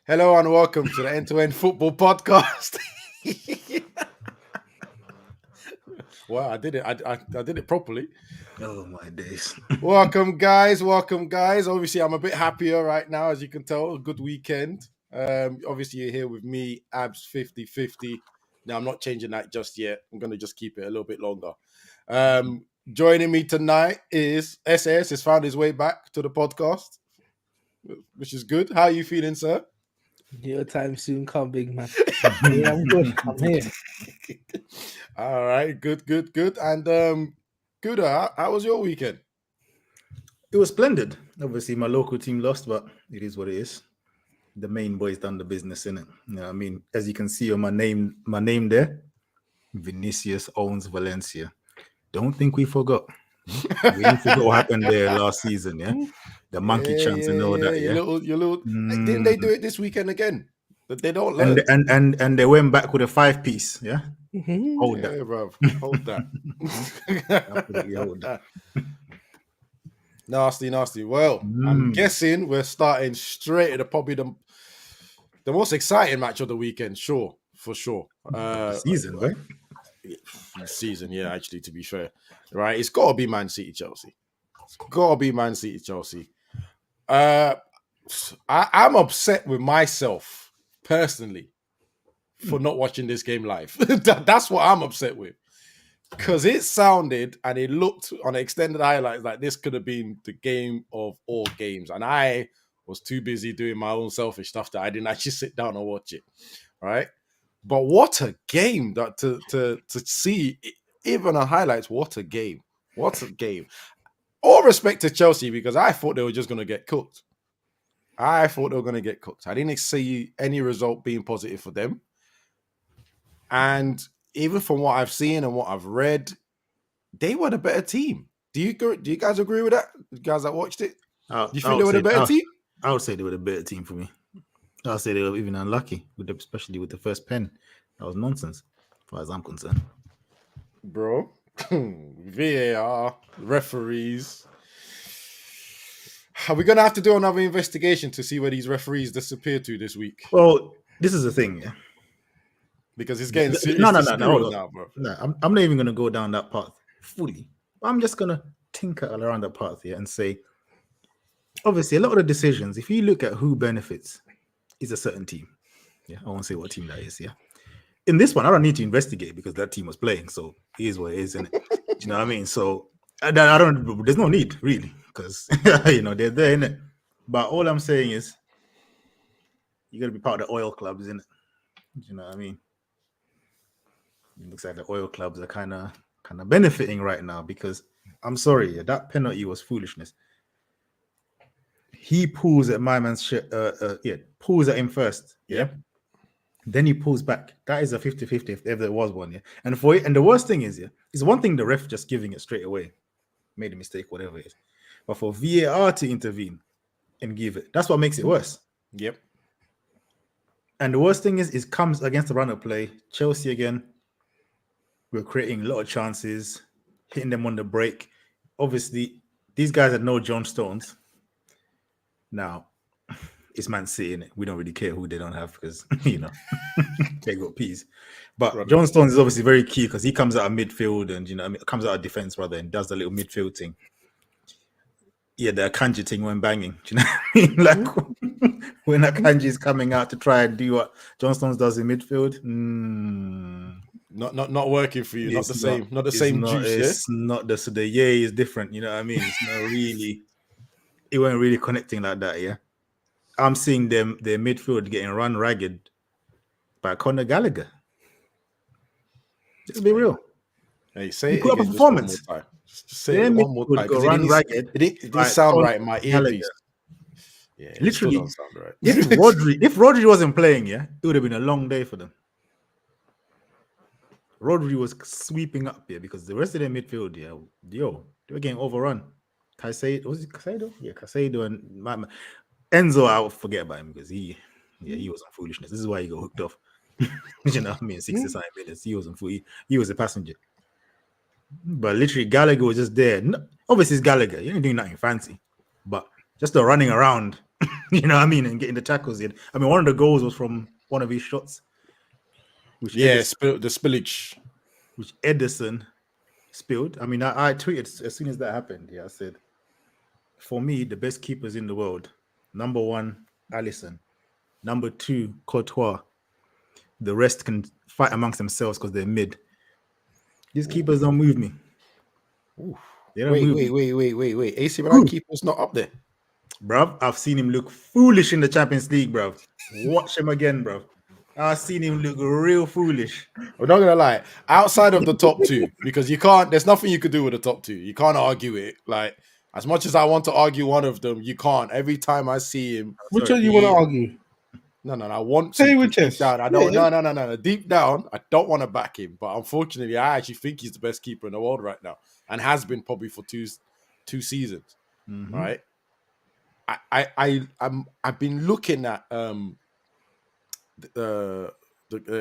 Hello and welcome to the End to End Football Podcast. Wow, I did it. I did it properly. Oh my days. Welcome, guys. Welcome, guys. Obviously, I'm a bit happier right now, as you can tell. A good weekend. Obviously, you're here with me, Abs 50-50. Now, I'm not changing that just yet. I'm going to just keep it a little bit longer. Joining me tonight is SS. Has found his way back to the podcast, which is good. How are you feeling, sir? Your time soon come, big man. Yeah, I'm good. I'm here. All right, good. And Guda, how was your weekend? It was splendid. Obviously, my local team lost, but it is what it is. The main boys done the business, innit? You know what I mean? As you can see on my name there, Vinicius owns Valencia. Don't think we forgot. We didn't forget what happened there last season, yeah? The monkey chance and all that, yeah? Your little. Didn't they do it this weekend again? But they don't learn. And they went back with a 5-piece, yeah? Hold Yeah, that. bro. Hold that. Absolutely hold that. Nasty. Well, I'm guessing we're starting straight at probably the most exciting match of the weekend, for sure. Season, right? Season, yeah, actually, to be fair. Right, it's got to be Man City Chelsea. I'm upset with myself personally for not watching this game live. That's what I'm upset with. Because it sounded and it looked on extended highlights like this could have been the game of all games. And I was too busy doing my own selfish stuff that I didn't actually sit down and watch it. Right? But what a game that to see, even on highlights, what a game. All respect to Chelsea, because I thought they were just going to get cooked. I didn't see any result being positive for them. And even from what I've seen and what I've read, they were the better team. Do you guys agree with that? You guys that watched it? Do you think they were the better team? I would say they were the better team for me. I would say they were even unlucky, especially with the first pen. That was nonsense, as far as I'm concerned. Bro, VAR, referees. Are we going to have to do another investigation to see where these referees disappeared to this week? Well, this is the thing, yeah. Because it's getting serious. No, now, bro. No, I'm not even going to go down that path fully. I'm just going to tinker around that path here and say, obviously, a lot of the decisions, if you look at who benefits, is a certain team. Yeah, I won't say what team that is, yeah. In this one, I don't need to investigate because that team was playing, so it is what it is, isn't it? Do you know what I mean? So there's no need, really, because, they're there, innit? But all I'm saying is, you got to be part of the oil clubs, innit? Do you know what I mean? It looks like the oil clubs are kind of benefiting right now because I'm sorry, that penalty was foolishness. He pulls at my man's pulls at him first, yeah. Then he pulls back. That is a 50-50 if ever there was one, yeah. And the worst thing is, it's one thing the ref just giving it straight away, made a mistake, whatever it is. But for VAR to intervene and give it, that's what makes it worse. Yep. And the worst thing is comes against the run of play. Chelsea again. We're creating a lot of chances, hitting them on the break. Obviously, these guys are no John Stones. Now, it's Man City, innit? We don't really care who they don't have because, they got peas. But John Stones is obviously very key because he comes out of midfield and, comes out of defense rather and does the little midfield thing. Yeah, the Akanji thing went banging. Do you know what I mean? Like when Akanji is coming out to try and do what John Stones does in midfield. Not working for you. Not the same juice. It's not the yay is different. You know what I mean? It's not really. It wasn't really connecting like that. Yeah, I'm seeing their midfield getting run ragged by Conor Gallagher. Just be real. Hey, say it put up a performance. Just say it one more time. Go run ragged. It didn't sound right in my earpiece. Yeah, literally. Doesn't sound right. If Rodri wasn't playing, it would have been a long day for them. Rodri was sweeping up here because the rest of their midfield, they were getting overrun. Caicedo, was it Caicedo? Yeah, Caicedo and Enzo, I would forget about him because he was on foolishness. This is why he got hooked off. You know what I mean? 67 minutes. He wasn't he was a passenger. But literally, Gallagher was just there. Obviously, it's Gallagher. He ain't doing nothing fancy. But just the running around You know what I mean? And getting the tackles in. I mean, one of the goals was from one of his shots, which Yeah, Ederson, the spillage. which Ederson spilled. I mean, I tweeted as soon as that happened. Yeah, I said, for me, the best keepers in the world, number 1, Alisson. Number 2, Courtois. The rest can fight amongst themselves because they're mid. These keepers don't move me. Ooh. They don't move me. Wait. AC Milan keeper's not up there. Bruv, I've seen him look foolish in the Champions League, bruv. Watch him again, bruv. I've seen him look real foolish. I'm not gonna lie. Outside of the top 2, because you can't. There's nothing you could do with the top 2. You can't argue it. Like as much as I want to argue one of them, you can't. Every time I see him, Which one you want to argue? No. I want Say to. which Deep is. down, I don't. No. Deep down, I don't want to back him. But unfortunately, I actually think he's the best keeper in the world right now, and has been probably for two seasons. Mhm. Right. I've been looking at the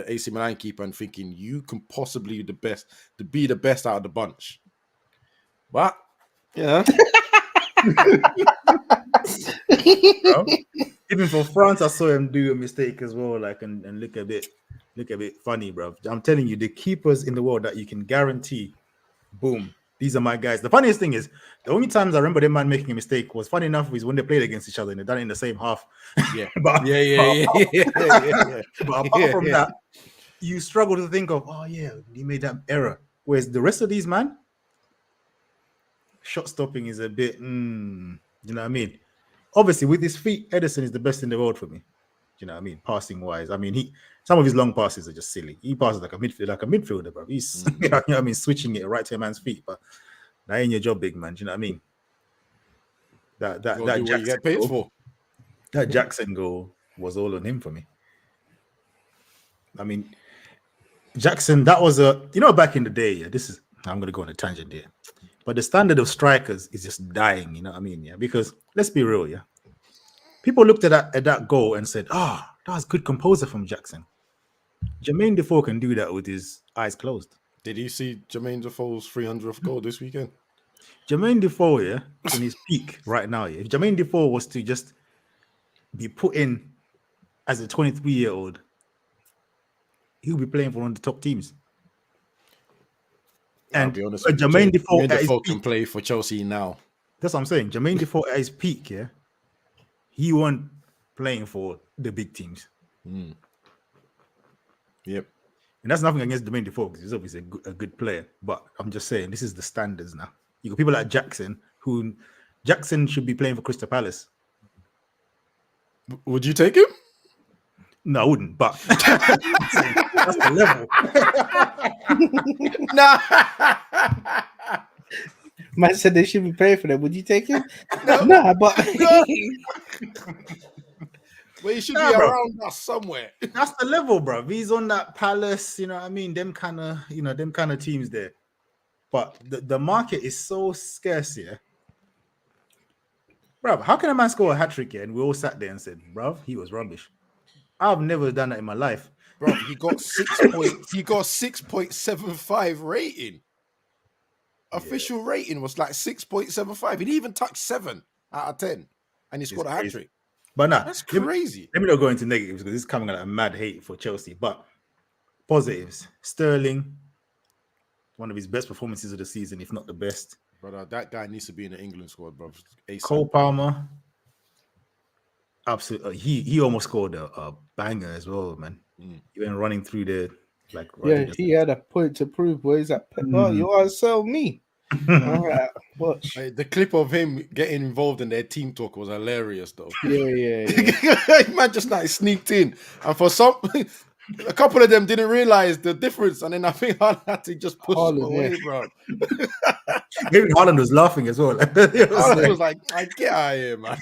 AC Milan keeper and thinking you can possibly be the best out of the bunch. But yeah, Bro, even for France, I saw him do a mistake as well, like and look a bit funny, bro. I'm telling you, the keepers in the world that you can guarantee, boom, these are my guys. The funniest thing is, the only times I remember them man making a mistake was funny enough was when they played against each other and they done it in the same half. yeah, but, yeah. But apart from that, you struggle to think of, oh yeah, he made that error. Whereas the rest of these man, shot stopping is a bit, you know what I mean? Obviously, with his feet, Ederson is the best in the world for me. You know what I mean? Passing wise, I mean, some of his long passes are just silly. He passes like a midfielder, bro. He's you know what I mean, switching it right to a man's feet, but that ain't your job, big man. Do you know what I mean? That What you get paid for. That Jackson goal was all on him for me. I mean, Jackson, that was back in the day. Yeah, I'm gonna go on a tangent here. But the standard of strikers is just dying, you know what I mean? Yeah, because let's be real, yeah. People looked at that goal and said, that was good composure from Jackson. Jermaine Defoe can do that with his eyes closed. Did you see Jermaine Defoe's 300th goal this weekend? Jermaine Defoe, yeah, in his peak right now, yeah. If Jermaine Defoe was to just be put in as a 23-year-old, he'll be playing for one of the top teams. And I'll be honest, Jermaine Defoe can play for Chelsea now. That's what I'm saying. Jermaine Defoe at his peak, yeah, he wasn't playing for the big teams. Yep. And that's nothing against Jermaine Defoe because he's obviously a good player. But I'm just saying, this is the standards now. You got people like Jackson, who Jackson should be playing for Crystal Palace. Would you take him? No, I wouldn't, but that's the level. Nah. Man said they should be paying for them. Would you take him? Nah, but Well, he should Nah, be bro. around us somewhere. That's the level, bro. He's on that Palace, you know what I mean? Them kind of teams there. But the market is so scarce here. Bro, how can a man score a hat-trick here? And we all sat there and said, bro, he was rubbish. I've never done that in my life. Bro, he got 6.75 rating. Official rating was like 6.75. He didn't even touch 7 out of 10. And he scored a hat-trick. But nah, That's crazy. Let me not go into negatives because this is coming out of mad hate for Chelsea. But positives, Sterling, one of his best performances of the season, if not the best. Brother, that guy needs to be in the England squad, bro. Cole Palmer, absolutely. He almost scored a banger as well, man. He went running through there like he had a point to prove. Where is that? Oh, you want to sell me? All right, watch. Hey, the clip of him getting involved in their team talk was hilarious, though. Yeah. Man just like sneaked in, and for a couple of them didn't realize the difference, and then I think I had to just push him away, bro. Maybe Haaland was laughing as well. Haaland was like, "I get out of here, man."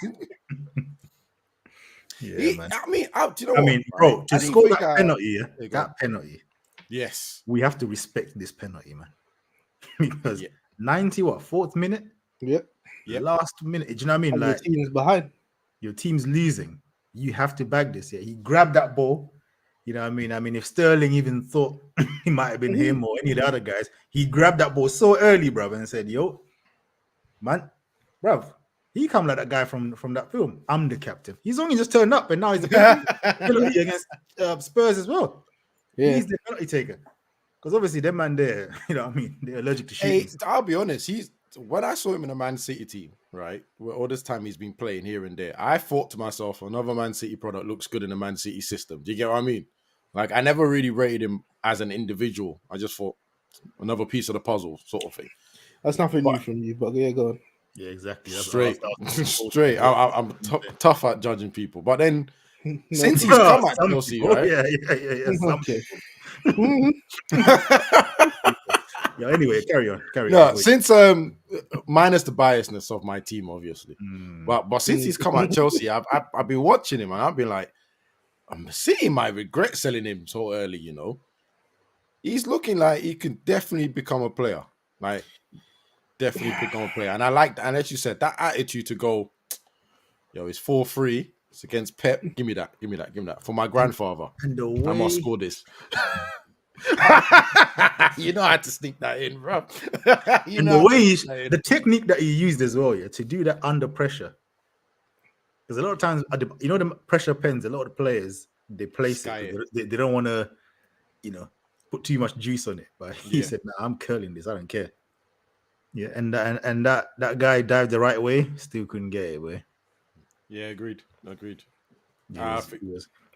Yeah, man. I mean, do you know what, bro, to I didn't score think that penalty, penalty. Yes, we have to respect this penalty, man. Because 4th minute? Yep. Last minute. Do you know what I mean? And like your team's behind. Your team's losing. You have to bag this. Yeah, he grabbed that ball. You know what I mean? I mean, if Sterling even thought he might have been him or any of the other guys, he grabbed that ball so early, bruv, and said, "Yo, man, bruv, He come like that guy from that film. I'm the captain. He's only just turned up, and now he's the penalty against Spurs as well. Yeah. He's the penalty taker. Because obviously, them man there, you know what I mean? They're allergic to Hey, shooting. I'll be honest. When I saw him in a Man City team, right, where all this time he's been playing here and there, I thought to myself, another Man City product looks good in a Man City system. Do you get what I mean? Like, I never really rated him as an individual. I just thought another piece of the puzzle, sort of thing. That's nothing new from you, but yeah, go on. Yeah, exactly. That's Straight, what I was- straight. I'm tough at judging people, but then since he's come at Some Chelsea, people, right? Yeah. Some Okay. people. Yeah, anyway, carry on. No, Wait. since minus the biasness of my team, obviously, but since he's come at Chelsea, I've been watching him and I've been like, City might regret selling him so early. You know, he's looking like he could definitely become a player. Like, definitely become a player. And I like that. And as you said, that attitude to go, yo, it's 4-3. It's against Pep. Give me that. For my grandfather, And the I must way score this. You know I had to sneak that in, bro. and the way the technique that he used as well, yeah, to do that under pressure. Because a lot of times, you know, the pressure pens, a lot of the players, they place Sky it. They don't want to, you know, put too much juice on it. But he Yeah. said, "No, I'm curling this. I don't care." Yeah, and that guy dived the right way, still couldn't get it, boy. Yeah, agreed. That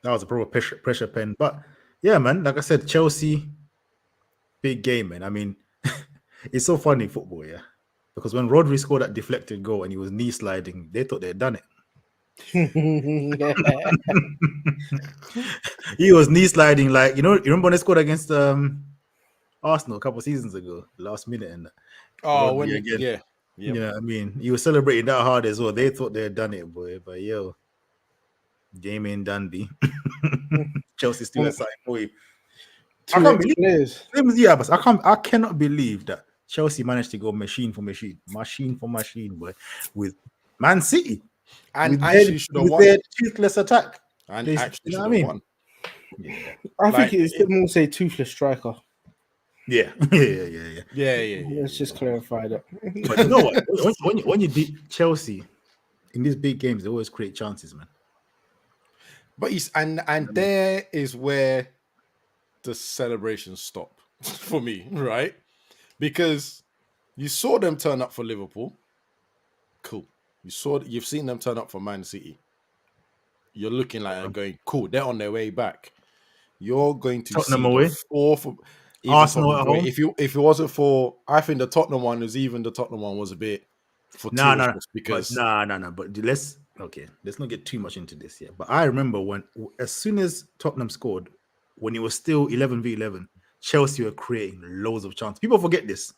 was a proper pressure pen. But yeah, man, like I said, Chelsea, big game, man. I mean, it's so funny football, yeah. Because when Rodri scored that deflected goal and he was knee sliding, they thought they had done it. He was knee sliding, like, you remember when they scored against Arsenal a couple of seasons ago, last minute, and Oh, Rodri again. yeah. You know what I mean? He was celebrating that hard as well. They thought they had done it, boy. But yo, game ain't done, B. Chelsea still has something for you. I can't believe players. but I cannot believe that Chelsea managed to go machine for machine, boy, with Man City. And with actually should have with won. their toothless attack. And They- actually you should know have what I mean? won. I Like, think it's more say toothless striker. Yeah. Yeah. Let's just clarify that. But you know what? When you beat Chelsea in these big games, they always create chances, man. But and there is where the celebrations stop for me, right? Because you saw them turn up for Liverpool. Cool. You've seen them turn up for Man City. You're looking like they're going, cool, they're on their way back. You're going to Tottenham see away? the fourth Arsenal Tottenham at away. home? If it wasn't for, I think the Tottenham one was a bit No. because But let's not get too much into this yet. But I remember as soon as Tottenham scored, when it was still 11v11, Chelsea were creating loads of chances. People forget this.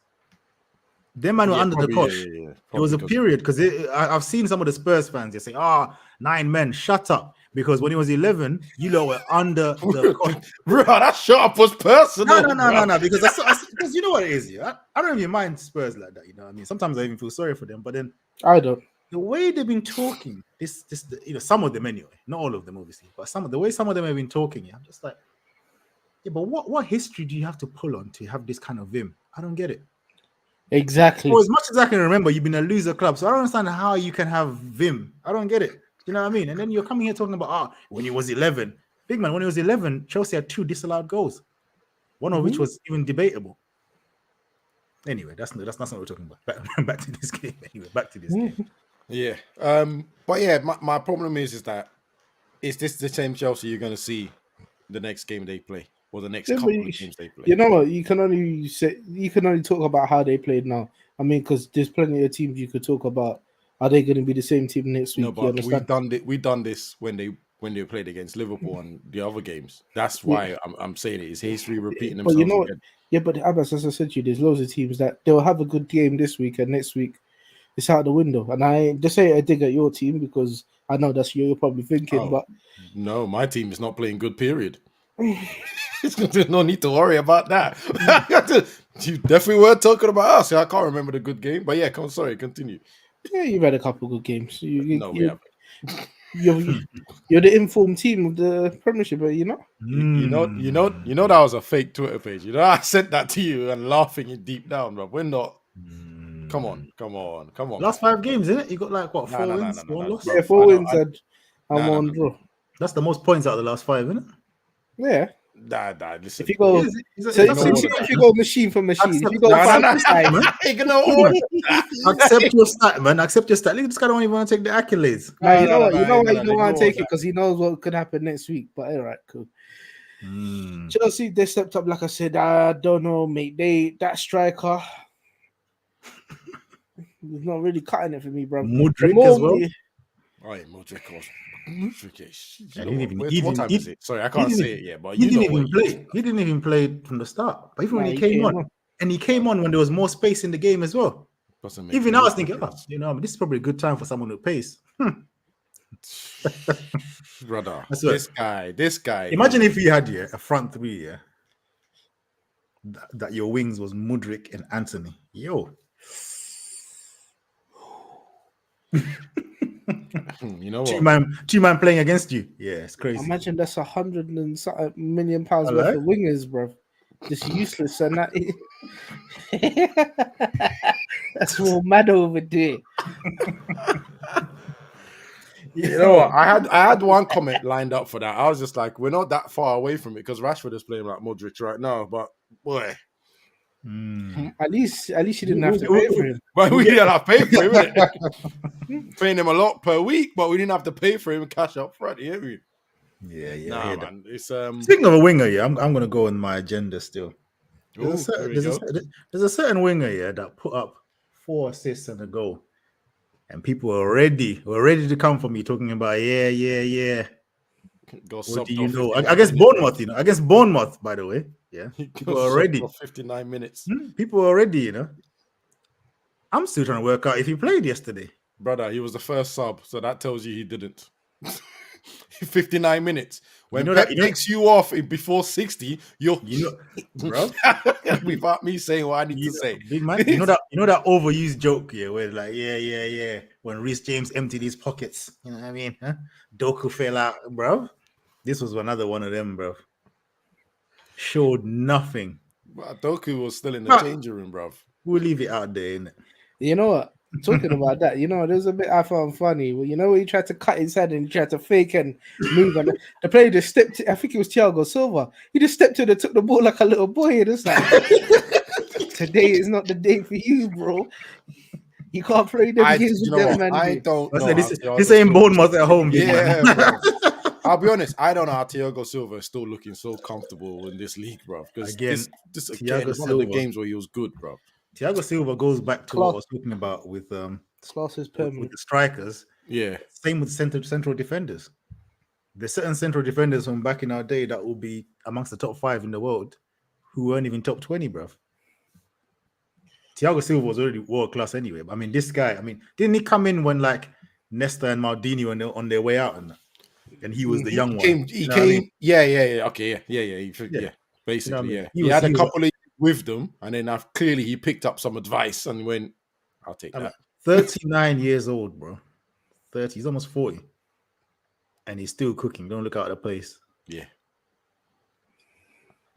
Them man were under the cosh. It was a period because I've seen some of the Spurs fans. They say, 9 men, shut up. Because when it was 11, you lot were under the cosh. Bro, that shut up was personal. No. Because because you know what it is. Yeah, I don't even mind Spurs like that. You know what I mean? Sometimes I even feel sorry for them. But then I don't. the way they've been talking, some of them anyway, not all of them obviously, but the way some of them have been talking, I'm just like, yeah, but what history do you have to pull on to have this kind of vim? I don't get it. Exactly. For as much as I can remember, you've been a loser club, so I don't understand how you can have vim. I don't get it. You know what I mean? And then you're coming here talking about when it was 11, big man. When it was 11, Chelsea had 2 disallowed goals, one of which was even debatable. Anyway, that's not what we're talking about. Back to this game. Anyway, back to this game. Yeah. But yeah, my problem is that is this the same Chelsea you're going to see the next game they play or the next couple of games they play? You know what? You can only talk about how they played now. I mean, because there's plenty of teams you could talk about. Are they going to be the same team next week? No, but we've done this when they played against Liverpool and the other games. That's why I'm saying it. It's history repeating themselves. But you know what? Again. Yeah, but Abbas, as I said to you, there's loads of teams that they'll have a good game this week and next week it's out the window. And I just say I dig at your team because I know that's what you're probably thinking. But no, my team is not playing good. Period. There's no need to worry about that. You definitely weren't talking about us. I can't remember the good game, but yeah, continue. Yeah, you've had a couple good games. We haven't. You're the informed team of the Premiership, but you know. You know that was a fake Twitter page. You know, I sent that to you and laughing it deep down, bro. We're not. Come Come on. Last 5 games, isn't it? You got like what, 4 wins, 1 loss? bro. Yeah, 4 I wins know- and No, one no. draw. That's the most points out of the last 5, isn't it? Yeah. Nah, listen. If you go, Is it- so is if, that all you, of if you go machine for machine, if you go Accept- side no, for side, man. Ignore all of that. Accept your stat, man. Accept your stat. This guy don't even want to take the accolades. man, you know what? no, You know why no, you don't want to ignore take it that. because he knows what could happen next week. But all right, cool. Mm. Chelsea, they stepped up. Like I said, I don't know, mate. That striker, he's not really cutting it for me, bro. Mudryk as well. Oh, yeah, Modric was. Modric is. You And know he what? didn't even- What he time didn't- is it? Sorry, I can't didn't say even- it yet, but He you know didn't even what. play. He didn't even play from the start. But even when Nah, he he came came on, on. and he came on when there was more space in the game as well. Doesn't make Even no I was thinking, difference. this is probably a good time for someone with pace. Brother, That's what- this guy. Imagine if you had a front three, that your wings was Mudryk and Anthony. Yo, you know two what? man playing against you. Yeah, it's crazy. Imagine that's £100 and something million worth Hello? of wingers, bro. Just useless and that. That's more mad over there. You know what? I had one comment lined up for that. I was just like, we're not that far away from it because Rashford is playing like Modric right now. But boy, Mm. At least you didn't have to pay for him. but we didn't have to pay for him. Innit? Paying him a lot per week, but we didn't have to pay for him cash up front. You hear me? Yeah, I Nah, hear that. man. It's Speaking of a winger, I'm gonna go on my agenda still. ooh, there we go. There's a certain winger that put up 4 assists and a goal, and people were ready to come for me talking about yeah. Go What do subbed you off know? 59 Against minutes, Bournemouth, against Bournemouth, by the way. Yeah, bro. people Go are subbed ready. off 59 minutes, People are ready. I'm still trying to work out if he played yesterday. brother. He was the first sub, so that tells you he didn't. 59 minutes. When You know Pep that- you know- takes you off before 60, you're Bro. without me saying what I need to say. Big man, you know that overused joke here, where like, yeah. When Reece James emptied his pockets, you know what I mean? Huh? Doku fell out, bro. This was another one of them, bro. Showed nothing. But Doku was still in the But- changing room, bruv. We'll leave it out there, innit? You know what? Talking about that, there's a bit I found funny. Well, when he tried to cut his head and he tried to fake and move, and the player just stepped. I think it was Thiago Silva. He just stepped in and took the ball like a little boy. And it's like, today is not the day for you, bro. You can't play them games with them, man. I don't I know. said, how this Thiago ain't Silva- Bournemouth at home, big Yeah, man. bro. I'll be honest. I don't know how Thiago Silva is still looking so comfortable in this league, bro. Because Again, this Thiago again is one of the Silva. games where he was good, bro. Thiago Silva goes back to what I was talking about with Class is with permanent. the strikers. Yeah, Same with central defenders. There's certain central defenders from back in our day that will be amongst the top 5 in the world who weren't even top 20, bruv. Thiago Silva was already world class anyway. I mean, this guy, didn't he come in when like Nesta and Maldini were on their way out and he was the young one? He You know what I came. mean? Yeah. Okay, yeah. Basically, You know what I mean? yeah. He He was- had a he was- couple of years with them, and then clearly he picked up some advice and went, "I'll take that." 39 years old, bro. 30. He's almost 40. And he's still cooking. Don't look out of the place. Yeah.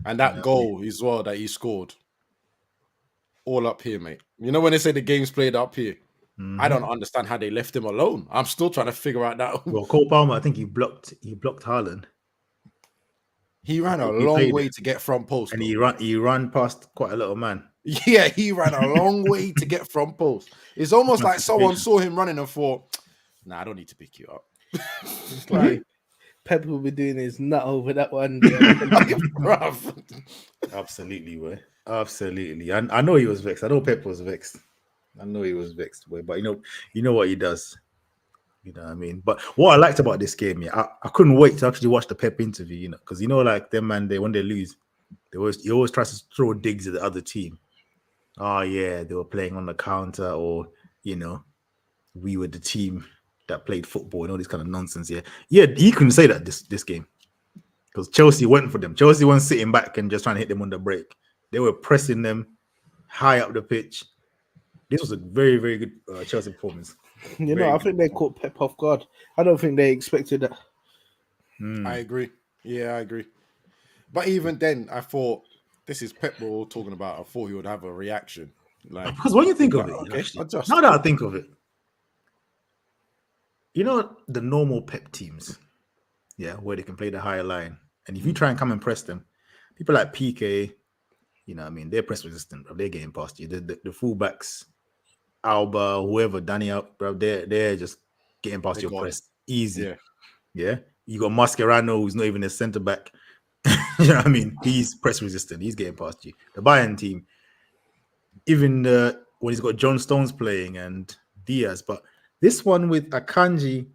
And that goal as well that he scored, all up here, mate. You know when they say the game's played up here, I don't understand how they left him alone. I'm still trying to figure out that. Well, Cole Palmer, I think he blocked Haaland. He ran a He long played way it. to get front post. And though. he ran past quite a little man. Yeah, he ran a long way to get front post. It's almost like someone saw him running and thought, "Nah, I don't need to pick you up." It's like, Pep will be doing his nut over that one. bruv. Absolutely, boy. Absolutely. I know he was vexed. I know Pep was vexed. I know he was vexed, boy. But you know what he does. You know what I mean? But what I liked about this game, I couldn't wait to actually watch the Pep interview, because like them man, when they lose, he always tries to throw digs at the other team. Oh yeah, they were playing on the counter, or we were the team that played football and all this kind of nonsense. Yeah, he couldn't say that this game because Chelsea went for them. Chelsea weren't sitting back and just trying to hit them on the break. They were pressing them high up the pitch. This was a very, very good Chelsea performance. I think they caught Pep off guard. I don't think they expected that. I agree. Yeah, I agree. But even then, I thought this is Pep we're all talking about. I thought he would have a reaction. Like, Because when you think of it, okay, actually, adjust. now that I think of it, you know the normal Pep teams, yeah, where they can play the higher line, and if you try and come and press them, people like PK, you know, what I mean, they're press resistant, bro. They're getting past you. The fullbacks, Alba, whoever, Danny out, bro, they're just getting past your gone. press easy. Yeah. Yeah, you got Mascherano, who's not even a centre back. You know what I mean? He's press resistant. He's getting past you. The Bayern team, even when he's got John Stones playing and Diaz, but this one with Akanji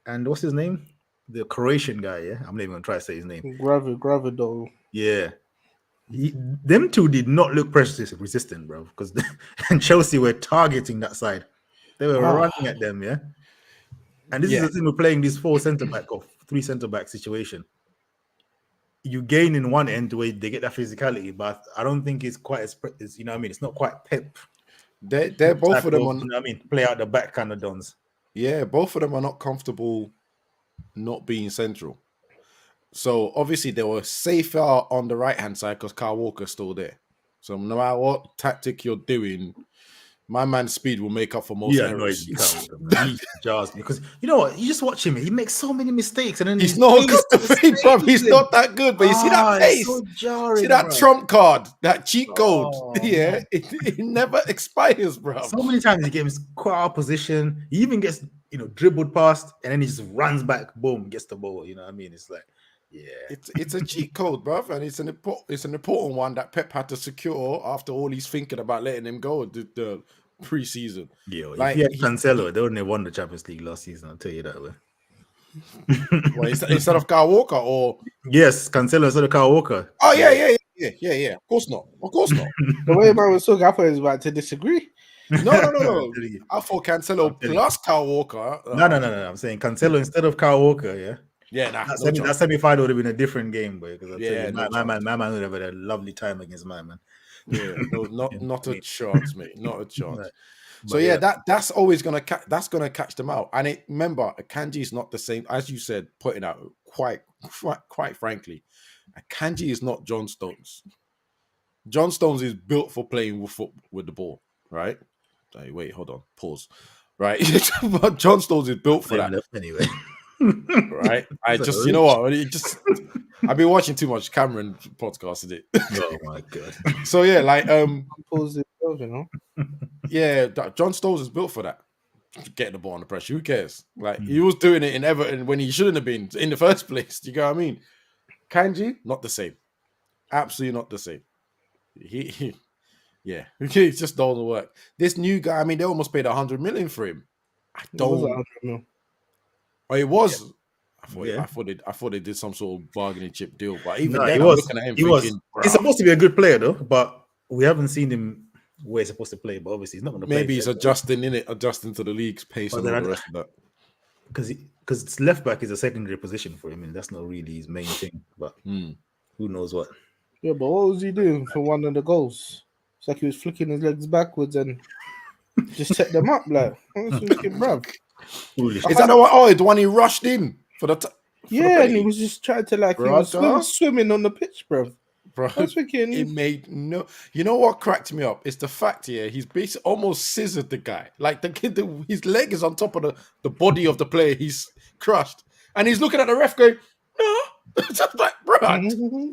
and what's his name? The Croatian guy, yeah? I'm not even going to try to say his name. Gravado. Yeah. Them two did not look press resistant, bro, because and Chelsea were targeting that side. They were running at them, yeah? And this is the thing, we're playing this 4 centre-back or 3 centre-back situation. You gain in one end where they get that physicality, but I don't think it's quite as, you know what I mean? It's not quite Pep. They're both of them on, you know what I mean? Play out the back kind of dons. Yeah, both of them are not comfortable not being central. So obviously they were safer on the right-hand side because Kyle Walker's still there. So no matter what tactic you're doing, my man's speed will make up for most errors. He jars me because you know what? You just watch him; he makes so many mistakes, and then he's not good to face, bro. He's not that good, but you see that face, so jarring, see that bro. trump card, that cheat code. Yeah, it never expires, bro. So many times he gets quite out of position. He even gets dribbled past, and then he just runs back, boom, gets the ball. You know what I mean? It's like, yeah, it's a cheat code, bro, and it's an important one that Pep had to secure after all he's thinking about letting him go the pre-season. Yeah, like, if he had Cancelo, they wouldn't have won the Champions League last season. I'll tell you that way. Well, instead of Kyle Walker, or yes, Cancelo instead of Kyle Walker. Oh yeah. Of course not. The way man was talking, I thought he was about to disagree. No. I thought Cancelo plus Kyle Walker. No. I'm saying Cancelo instead of Kyle Walker. Yeah. Yeah, nah, that semi-final would have been a different game, boy. Because my man would have had a lovely time against my man. Yeah, no, not a chance, mate. Not a chance. Right. So yeah, that's always gonna catch them out. And remember, Akanji is not the same as you said. Putting out quite frankly, Akanji is not John Stones. John Stones is built for playing with the ball, right? Hey, wait, hold on, pause. Right, but John Stones is built for that anyway. Right? I just, you know what? I've been watching too much Cameron podcast, is it? Oh my god! So yeah, like pause it, you know. Yeah, John Stones is built for that. Getting the ball under pressure. Who cares? Like he was doing it in Everton when he shouldn't have been in the first place. Do you get what I mean? Kanji, not the same. Absolutely not the same. He it just doesn't work. This new guy, I mean, they almost paid 100 million for him. I don't. Oh, it was. Yeah. I thought they did some sort of bargaining chip deal, but even then, I'm looking at him thinking, he's supposed to be a good player though, but we haven't seen him where he's supposed to play. But obviously, he's not going to play. Maybe he's adjusting to the league's pace and all the rest of that. Because left back is a secondary position for him, and that's not really his main thing. But who knows what? Yeah, but what was he doing for one of the goals? It's like he was flicking his legs backwards and just set them up, like, bruv. Is that the one? Oh, the one he rushed in for the. And he was just trying to he was swimming on the pitch, bro. Bro, I was thinking, it made no. You know what cracked me up? It's the fact here he's basically almost scissored the guy. Like the kid, his leg is on top of the body of the player he's crushed, and he's looking at the ref going, "No." Just like, bro,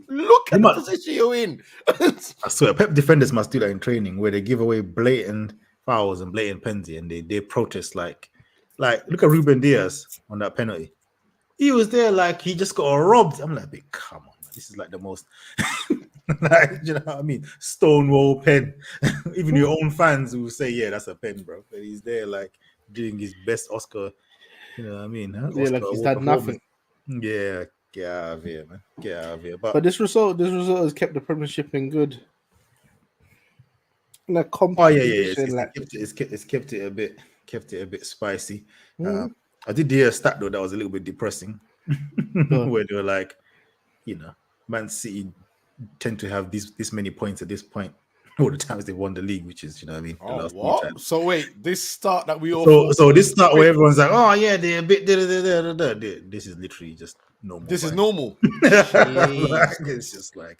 look at the position you're in. I swear, Pep defenders must do that in training, where they give away blatant fouls and blatant penalty, and they protest like look at Ruben Diaz on that penalty. He was there like he just got robbed. I'm like, come on, man. This is like the most, like, you know what I mean? Stonewall pen. Even your own fans will say, yeah, that's a pen, bro. But he's there like doing his best Oscar. You know what I mean? Huh? Yeah, like he's done nothing. Yeah. Get out of here, man. Get out of here. But this result has kept the Premiership in good. It's kept it a bit spicy. I did hear a stat though that was a little bit depressing, where they were like, Man City tend to have this many points at this point all the times they won the league, which is, the last what? Times. So wait, this start that we all so this start where everyone's like, oh yeah, they're a bit this is literally just normal. This is normal. It's just like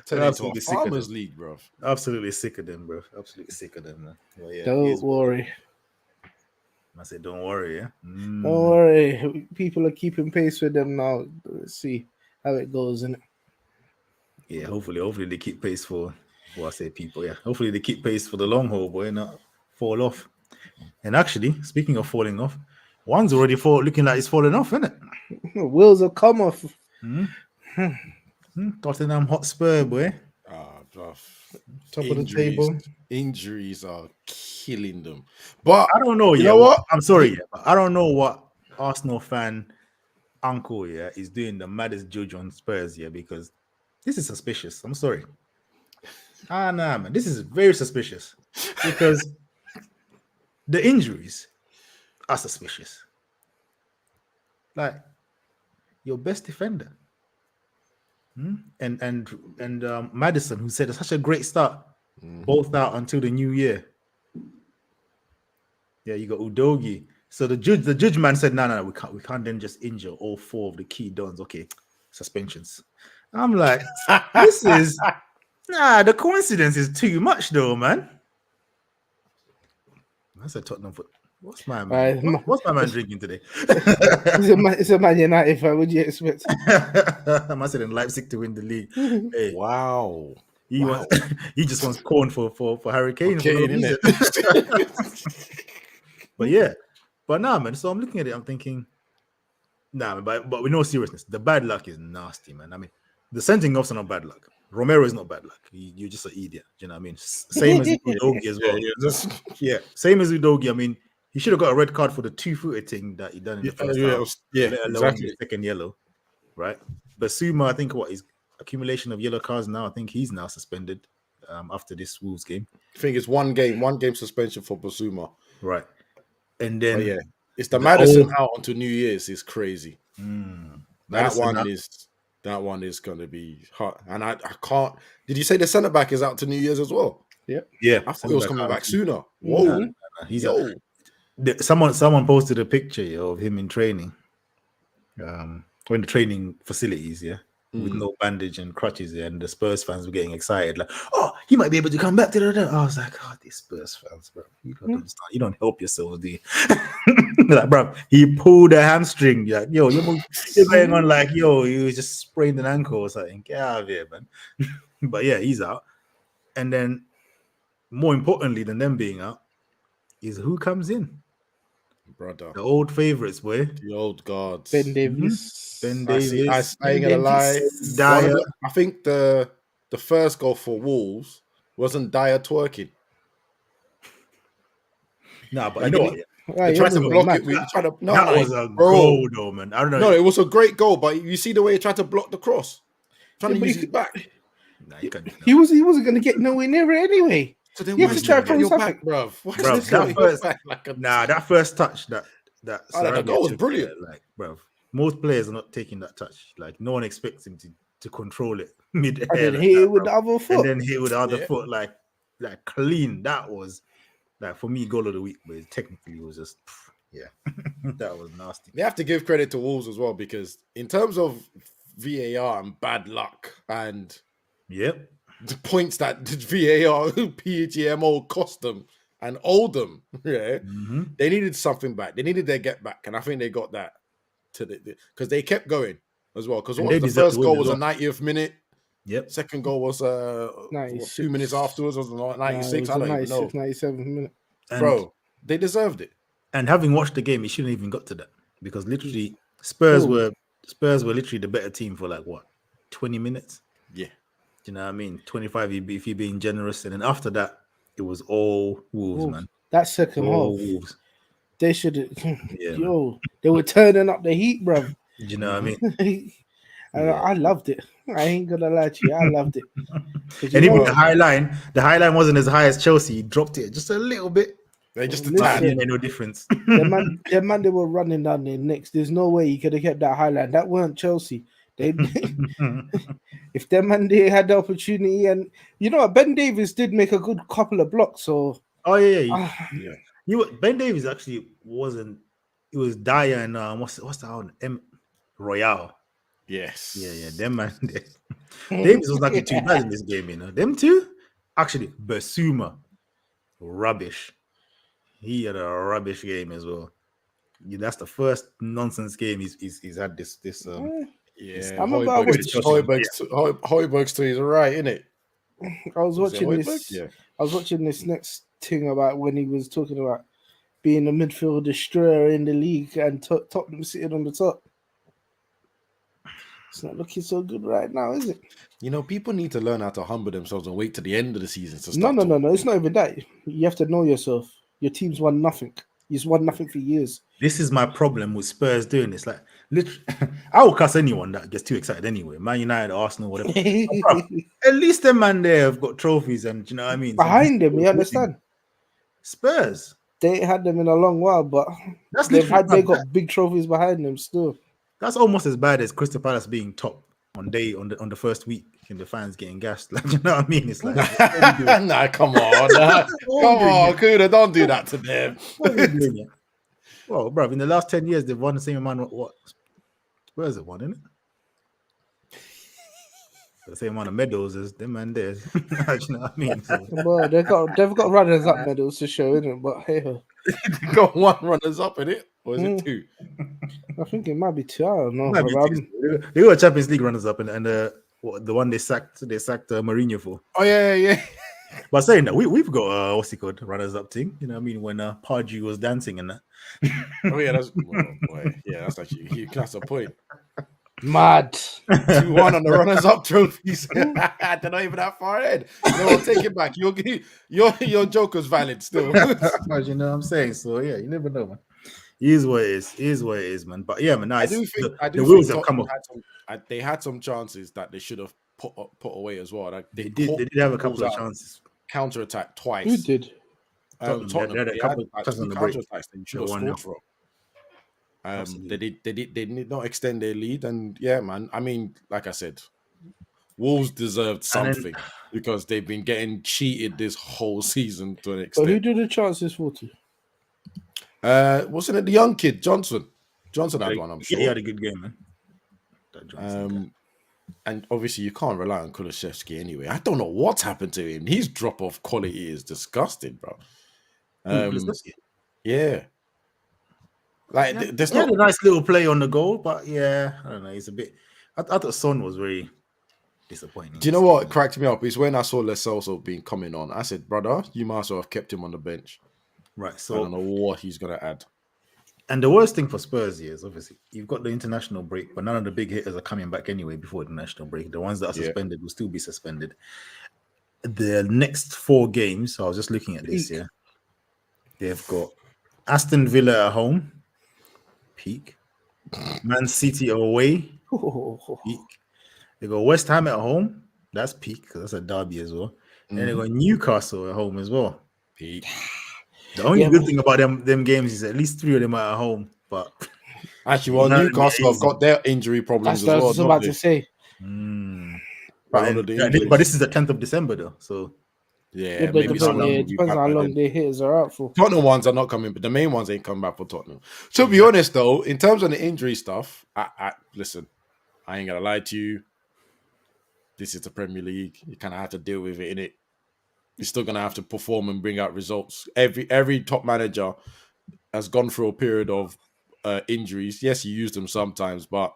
Turn into a absolutely sick of farmers them. league, bro. Absolutely sick of them, bro. Absolutely sick of them, man. Well, yeah, it Don't is. worry. I said, don't worry, yeah. Don't worry. People are keeping pace with them now. Let's see how it goes, innit? Yeah, hopefully they keep pace for I say people, yeah. Hopefully they keep pace for the long haul, boy, not fall off. And actually, speaking of falling off, one's already looking like it's falling off, isn't it? Wheels will come off. Tottenham Hotspur, boy. Bro. Top of the table. Injuries are killing them. But I don't know. You Yeah, know what? I'm sorry, yeah, but I don't know what Arsenal fan uncle is doing the maddest judge on Spurs, because this is suspicious. I'm sorry. Nah, man, this is very suspicious because the injuries are suspicious. Like your best defender, and Madison, who said it's such a great start, both out until the new year. Yeah, you got Udogie. So the judge man said, no, we can't then just injure all 4 of the key dons. Okay, suspensions. I'm like, this is the coincidence is too much though, man. I said Tottenham foot. What's my man? What's my man drinking today? It's a Man United fan. What do you expect? I said in Leipzig to win the league. Hey, wow. He just wants corn for Harry Kane. Okay, but nah, man. So I'm looking at it. I'm thinking, nah, but with no seriousness, the bad luck is nasty, man. I mean, the sending offs are not bad luck. Romero is not bad luck. You're just an idiot. Do you know what I mean? Same as Udogie as well. Same as Udogie. I mean, he should have got a red card for the 2-footed thing that he done in the first half. Let alone the second yellow, right? But Suma, I think his accumulation of yellow cards now, I think he's now suspended after this Wolves game. I think it's one game suspension for Basuma. Right. And then it's the Madison out onto New Year's is crazy. That one is going to be hot. And I can't. Did you say the centre back is out to New Year's as well? Yeah. I thought he was coming back sooner. Whoa. He's out. Someone posted a picture of him in training, or in the training facilities, with no bandage and crutches, and the Spurs fans were getting excited, like, oh, he might be able to come back. I was like, oh, these Spurs fans, bro, you don't understand. You don't help yourselves, do you? Like, bro, he pulled a hamstring. You're like, yo, you're going on like, yo, you just sprained an ankle or something. Get out of here, man. But yeah, he's out. And then, more importantly than them being out, is who comes in. Brother, the old favorites, boy. The old guards. Ben Davies. Ben Davies. I ain't gonna lie. I think the first goal for Wolves wasn't Dyer twerking. No, but I know they tried to block it. That was a goal, though, man. I don't know. No, it was a great goal, but you see the way he tried to block the cross, trying to use it back. Nah, you can't. He wasn't gonna get nowhere near it anyway. So then why try to get your back, bro? That first touch, that goal was brilliant. Like, bro, most players are not taking that touch. Like, no one expects him to control it mid-air. And then hit it with the other foot. And then hit with the other foot, like clean. That was like, for me, goal of the week. But technically, it was just that was nasty. They have to give credit to Wolves as well, because in terms of VAR and bad luck and the points that VAR, PGMO cost them and owed them, they needed something back. They needed their get back, and I think they got that because they kept going as well. Because the first goal was a 90th minute. Yep. Second goal was 2 minutes afterwards. Was 96. I don't even know. 97th minute. Bro, they deserved it. And having watched the game, it shouldn't even got to that, because literally Spurs were literally the better team for 20 minutes. Yeah. Do you know what I mean? 25 if you're being generous, and then after that, it was all Wolves, man. That second half, Wolves. They should they were turning up the heat, bro. Do you know what I mean? I loved it. I ain't gonna lie to you, I loved it. And even the high line wasn't as high as Chelsea. He dropped it just a little bit. They just made no difference. the man they were running down there next. There's no way he could have kept that high line. That weren't Chelsea. They if them man they had the opportunity, and you know what, Ben Davies did make a good couple of blocks. So Ben Davies actually wasn't. It was Dyer and what's that one? Royale. Yes. Yeah, them man. Davis was not actually too bad in this game, you know. Them two, actually, Basuma, rubbish. He had a rubbish game as well. Yeah, that's the first nonsense game he's had this Yeah, I remember I watched- Hoiberg's to his right, innit? I was Was it watching Højbjerg? this. Yeah. I was watching this next thing about when he was talking about being a midfield destroyer in the league and Tottenham sitting on the top. It's not looking so good right now, is it? You know, people need to learn how to humble themselves and wait to the end of the season to start. No. It's not even that. You have to know yourself. Your team's won nothing. You've won nothing for years. This is my problem with Spurs doing this. Like, literally, I will cuss anyone that gets too excited anyway. Man United, Arsenal, whatever. At least them man there have got trophies, and you know what I mean. Behind them, you understand? Spurs. They ain't had them in a long while, but they got big trophies behind them still. That's almost as bad as Crystal Palace being top on the first week and the fans getting gassed. Like, you know what I mean? It's like, nah, come on, come on, Kuda, don't do that to them. Well, bro, in the last 10 years, they've won the same amount of what? Where is it one, isn't it? The same amount of medals as them and theirs. You know what I mean? So, Well, they've got runners up medals to show, innit? But hey, they got one runners up in it, or is it two? I think it might be two. I don't know. might be two. They were Champions League runners up, and the one they sacked Mourinho for. Oh yeah. But saying that, we've got what's it called, runners up thing. You know what I mean? When Pardew was dancing and that. Oh yeah, that's actually that's a point. Mad. 2-1 on the runners-up trophies. They're not even that far ahead. No, take it back. Your joker's valid still. You know what I'm saying? So yeah, you never know, man. It is what it is, man. But yeah, man. I do think the wheels have Tottenham come up. they had some chances that they should have put away as well. Like they did have a couple of chances. Counter-attack twice. Who did? Tottenham. They had a couple of chances on the break. Counter-attacks they should have scored from. They did not extend their lead, and yeah, man. I mean, like I said, Wolves deserved something because they've been getting cheated this whole season to an extent. But who did the chances for to? Wasn't it the young kid Johnson? Johnson had one, I'm sure. He had a good game, man. And obviously you can't rely on Kulusevski anyway. I don't know what's happened to him. His drop-off quality is disgusting, bro. Yeah. Like there's not a nice little play on the goal, but yeah, I don't know. He's a bit. I thought Son was very disappointing. Do you know what cracked me up? Is when I saw Lo Celso being coming on. I said, brother, you might as well have kept him on the bench. Right. So I don't know what he's gonna add. And the worst thing for Spurs is obviously you've got the international break, but none of the big hitters are coming back anyway before the national break. The ones that are suspended will still be suspended. The next 4 games, so I was just looking at this here. They've got Aston Villa at home. Peak. Man City away. Peak. They got West Ham at home. That's peak because that's a derby as well. And they got Newcastle at home as well. Peak. The only good thing about them games is at least 3 of them are at home. But actually, well, Newcastle have got their injury problems as well. That's what I was about to say. But this is the 10th of December though, so yeah, maybe it depends how long the hitters are out for. Tottenham ones are not coming, but the main ones ain't coming back for Tottenham. To be honest, though, in terms of the injury stuff, listen, I ain't gonna lie to you. This is the Premier League. You kind of have to deal with it, innit? You're still gonna have to perform and bring out results. Every top manager has gone through a period of injuries. Yes, you use them sometimes, but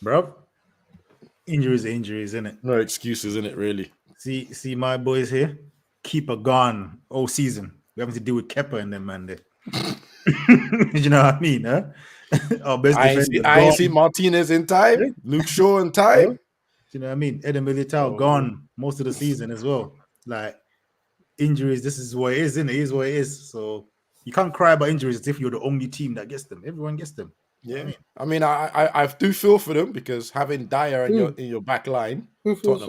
bro, injuries, isn't it? No excuses, isn't it? Really. See my boys here. Keeper gone all season. We having to deal with Kepa and them man there. You know what I mean, huh? Our best I ain't seen Martinez in time. Luke Shaw in time. You know what I mean? Eden Militao gone most of the season as well. Like injuries, this is what it is, isn't it? It is what it is. So you can't cry about injuries as if you're the only team that gets them. Everyone gets them. Yeah, I mean, I do feel for them because having Dyer in your back line,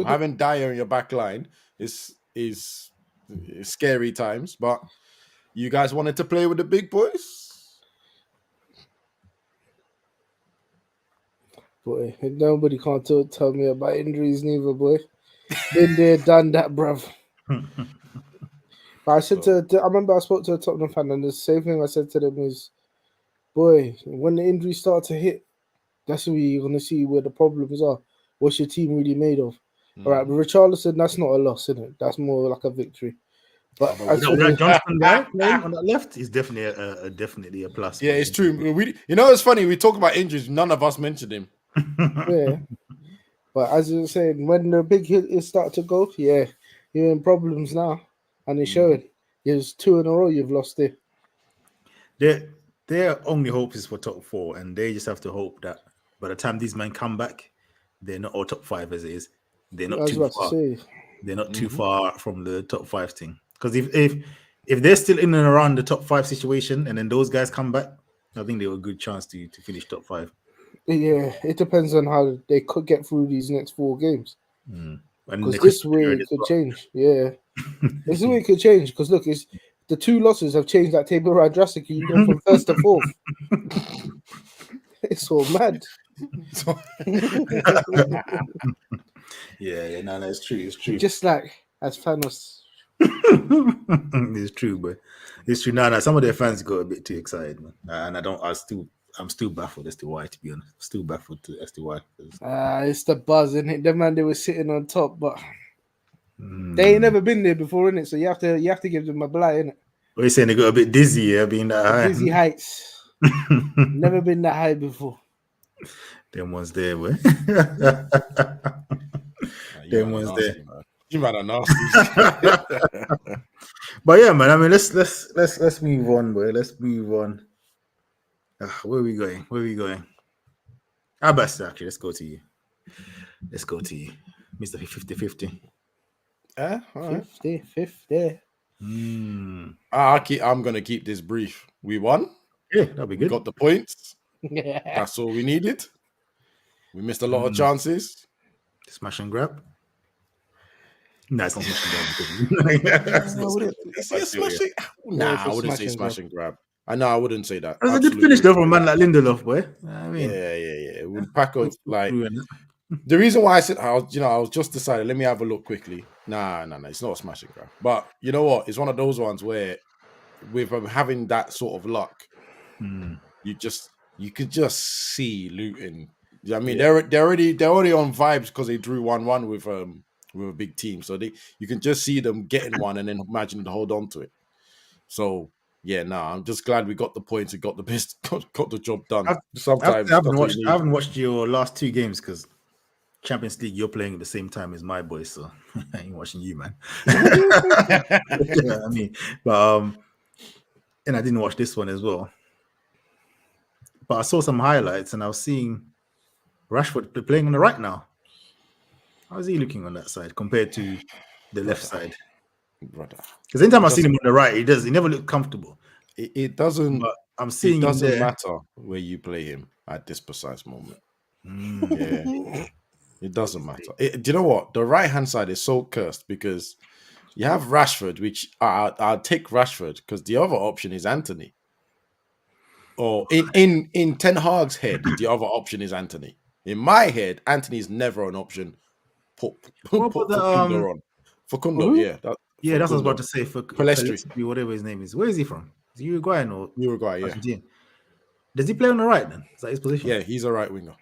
having Dyer in your back line is scary times. But you guys wanted to play with the big boys. Boy, nobody can't tell me about injuries neither, boy. Been there, done that, bruv. I said I remember I spoke to a Tottenham fan, and the same thing I said to them is, boy, when the injuries start to hit, That's where you're gonna see where the problems are. What's your team really made of? Mm. All right, but Richarlison, that's not a loss, isn't it? That's more like a victory. But Oh, as You for know, that the, Johnston guy playing on that left is definitely definitely a plus. Yeah, it's true. It's funny. We talk about injuries. None of us mentioned him. yeah, but as you were saying, when the big hit is start to go, yeah, you're in problems now, and it's showing. There's 2 in a row you've lost there. Their only hope is for top 4, and they just have to hope that by the time these men come back, they're not all top 5 as it is. They're I not was too about far. to say, They're not too far from the top 5 thing. Because if they're still in and around the top 5 situation, and then those guys come back, I think they have a good chance to finish top 5. yeah, it depends on how they could get through these next 4 games. And Because the this Christmas way period it as could well. change. Yeah, this way it could change. Because look, it's the 2 losses have changed that table around drastically. You've gone from 1st to 4th. It's all mad. Yeah, no, it's true. It's true. Just like as Thanos. It's true, but it's true. No, some of their fans got a bit too excited, man. And I'm still baffled as to why. To be honest, still baffled as to why. It's the buzz, isn't it? Them man, they were sitting on top, but they ain't never been there before, innit? So you have to give them a blight, innit? What are you saying? They got a bit dizzy, yeah, being that high. Dizzy heights. Never been that high before. Them ones there, boy. Them ones there. You man are nasty. But yeah, man. I mean, let's move on, boy. Let's move on. Where are we going? Abbas, actually, let's go to you. Mr. 50-50. All right. 50. I'm gonna keep this brief. We won. Yeah, that'll be We good. got the points. Yeah. That's all we needed. We missed a lot of chances. Smash and grab. No, it's not smash and grab. Is it a smashing? Nah, I wouldn't say smash and grab. I know I wouldn't say that. It was a good finish though from a man like Lindelof, boy. I mean, Yeah. With Paco, like the reason why I said I was just decided. Let me have a look quickly. Nah. It's not a smash and grab. But you know what? It's one of those ones where, with having that sort of luck, you could just see Luton. I mean, they're already on vibes because they drew 1-1 with a big team. So you can just see them getting one and then imagining to hold on to it. So yeah, I'm just glad we got the points and got the job done. Sometimes I haven't watched your last 2 games because Champions League you're playing at the same time as my boys, so I ain't watching you, man. I mean, but and I didn't watch this one as well. But I saw some highlights and I was seeing Rashford playing on the right now. How is he looking on that side compared to the left side? brother. Because anytime I've seen him on the right, he never looked comfortable. It doesn't. But I'm seeing it doesn't him there. matter where you play him at this precise moment. Yeah, it doesn't matter. Do you know what? The right hand side is so cursed because you have Rashford, which I'll take Rashford because the other option is Anthony. Or in Ten Hag's head, the other option is Anthony. In my head, Anthony's never an option. Put Facundo on. Facundo, yeah. That's what I was about to say. For Pellistri, whatever his name is. Where is he from? Is he Uruguayan or Uruguay? Yeah. Argentine? Does he play on the right then? Is that his position? Yeah, he's a right winger.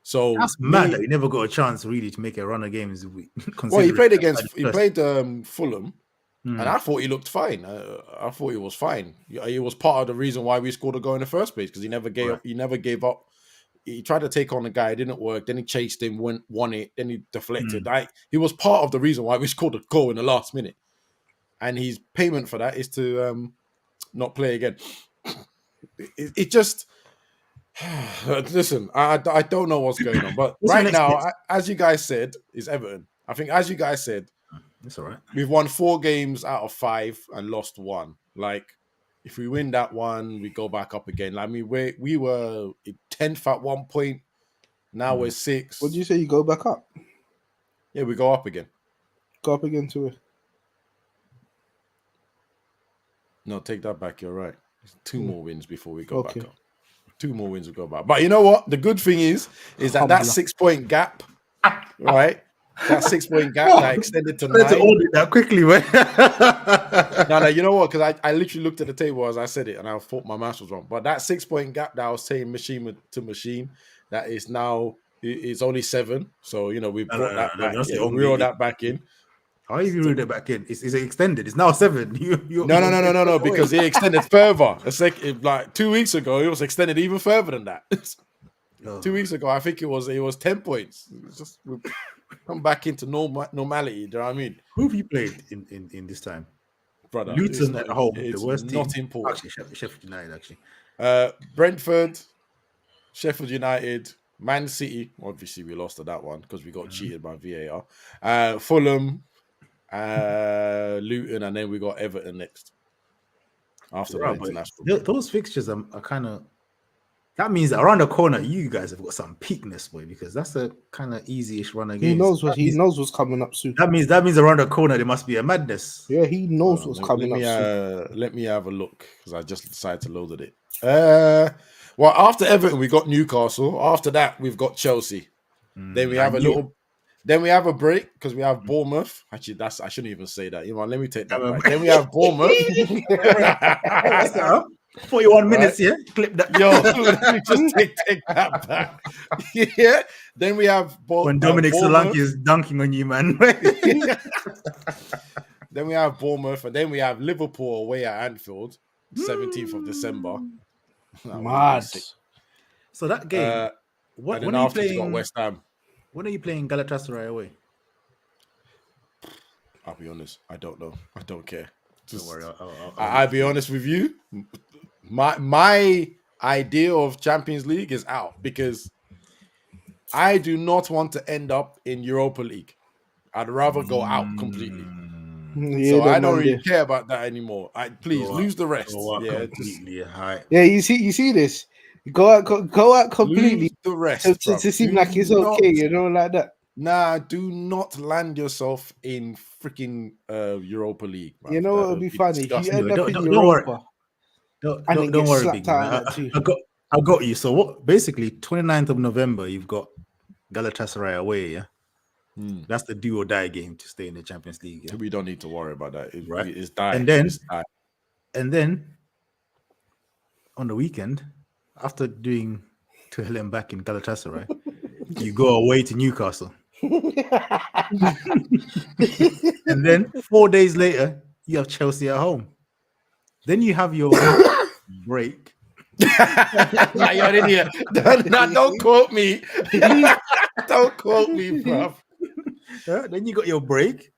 So that's mad that he never got a chance really to make a run of games. Well, he played Fulham, and I thought he looked fine. I thought he was fine. He was part of the reason why we scored a goal in the first place because he never gave up. He never gave up. He tried to take on a guy, it didn't work. Then he chased him, won it. Then he deflected. He was part of the reason why we scored a goal in the last minute. And his payment for that is to not play again. It just listen. I don't know what's going on, but right now, as you guys said, is Everton. I think, as you guys said, that's all right. We've won 4 games out of 5 and lost 1. Like, if we win that one, we go back up again. Like, I mean, we were 10th at one point. Now we're 6th. What did you say? You go back up? Yeah, we go up again. Go up again to it. No, take that back. You're right. 2 more wins before we go back up. 2 more wins we go back. But you know what? The good thing is that 6-point gap, right? That 6-point gap that extended to 9. To audit that quickly, man. No, you know what? Because I literally looked at the table as I said it, and I thought my math was wrong. But that 6-point gap that I was saying machine to machine, that is now it's only 7. So we've brought that back. Don't say Yeah, only. we rolled that back in. How have you read it back in? It's extended. It's now 7. No, because it extended further. Like 2 weeks ago, it was extended even further than that. 2 weeks ago, I think it was 10 points. It's just we've come back into normality. Do you know what I mean? Who have you played in this time? Brother, Luton at home, the worst not team. important. Actually, Sheffield United, actually. Brentford, Sheffield United, Man City. Obviously, we lost to that one because we got cheated by VAR. Fulham, Luton, and then we got Everton next. After the international. Those fixtures are kind of. That means that around the corner, you guys have got some peakness, boy, because that's a kind of easy-ish run again. He knows what's coming up soon. That means around the corner there must be a madness. Yeah, he knows what's coming up soon. Let me have a look because I just decided to load it. Well, after Everton, we got Newcastle. After that, we've got Chelsea. Then we have Then we have a break because we have Bournemouth. Actually, I shouldn't even say that. Let me take that back. Then we have Bournemouth. 41 minutes, yeah? Clip that. Yo, let me just take that back. Yeah. Then we have when Dominic Solanke is dunking on you, man. Then we have Bournemouth, and then we have Liverpool away at Anfield, 17th of December. Mad. So that game, when are you playing West Ham? When are you playing Galatasaray away? I'll be honest, I don't know. I don't care. Don't worry. I'll be honest with you. My idea of Champions League is out because I do not want to end up in Europa League. I'd rather go out completely. Yeah, so I don't really care about that anymore. Please lose the rest. Yeah, you see this. Go out completely. Lose the rest to seem like it's okay, like that. Nah, do not land yourself in freaking Europa League. Man. You know what would be funny? If you end up in Europa. Europa. Don't worry, big man. I got you. So what? Basically, 29th of November, you've got Galatasaray away. Yeah, that's the do or die game to stay in the Champions League. Yeah? We don't need to worry about that. Right? It's die. And then on the weekend, after doing to hell and back in Galatasaray, you go away to Newcastle. And then 4 days later, you have Chelsea at home. Then you have your break. You're an idiot. Don't quote me. Don't quote me, bro. Then you got your break,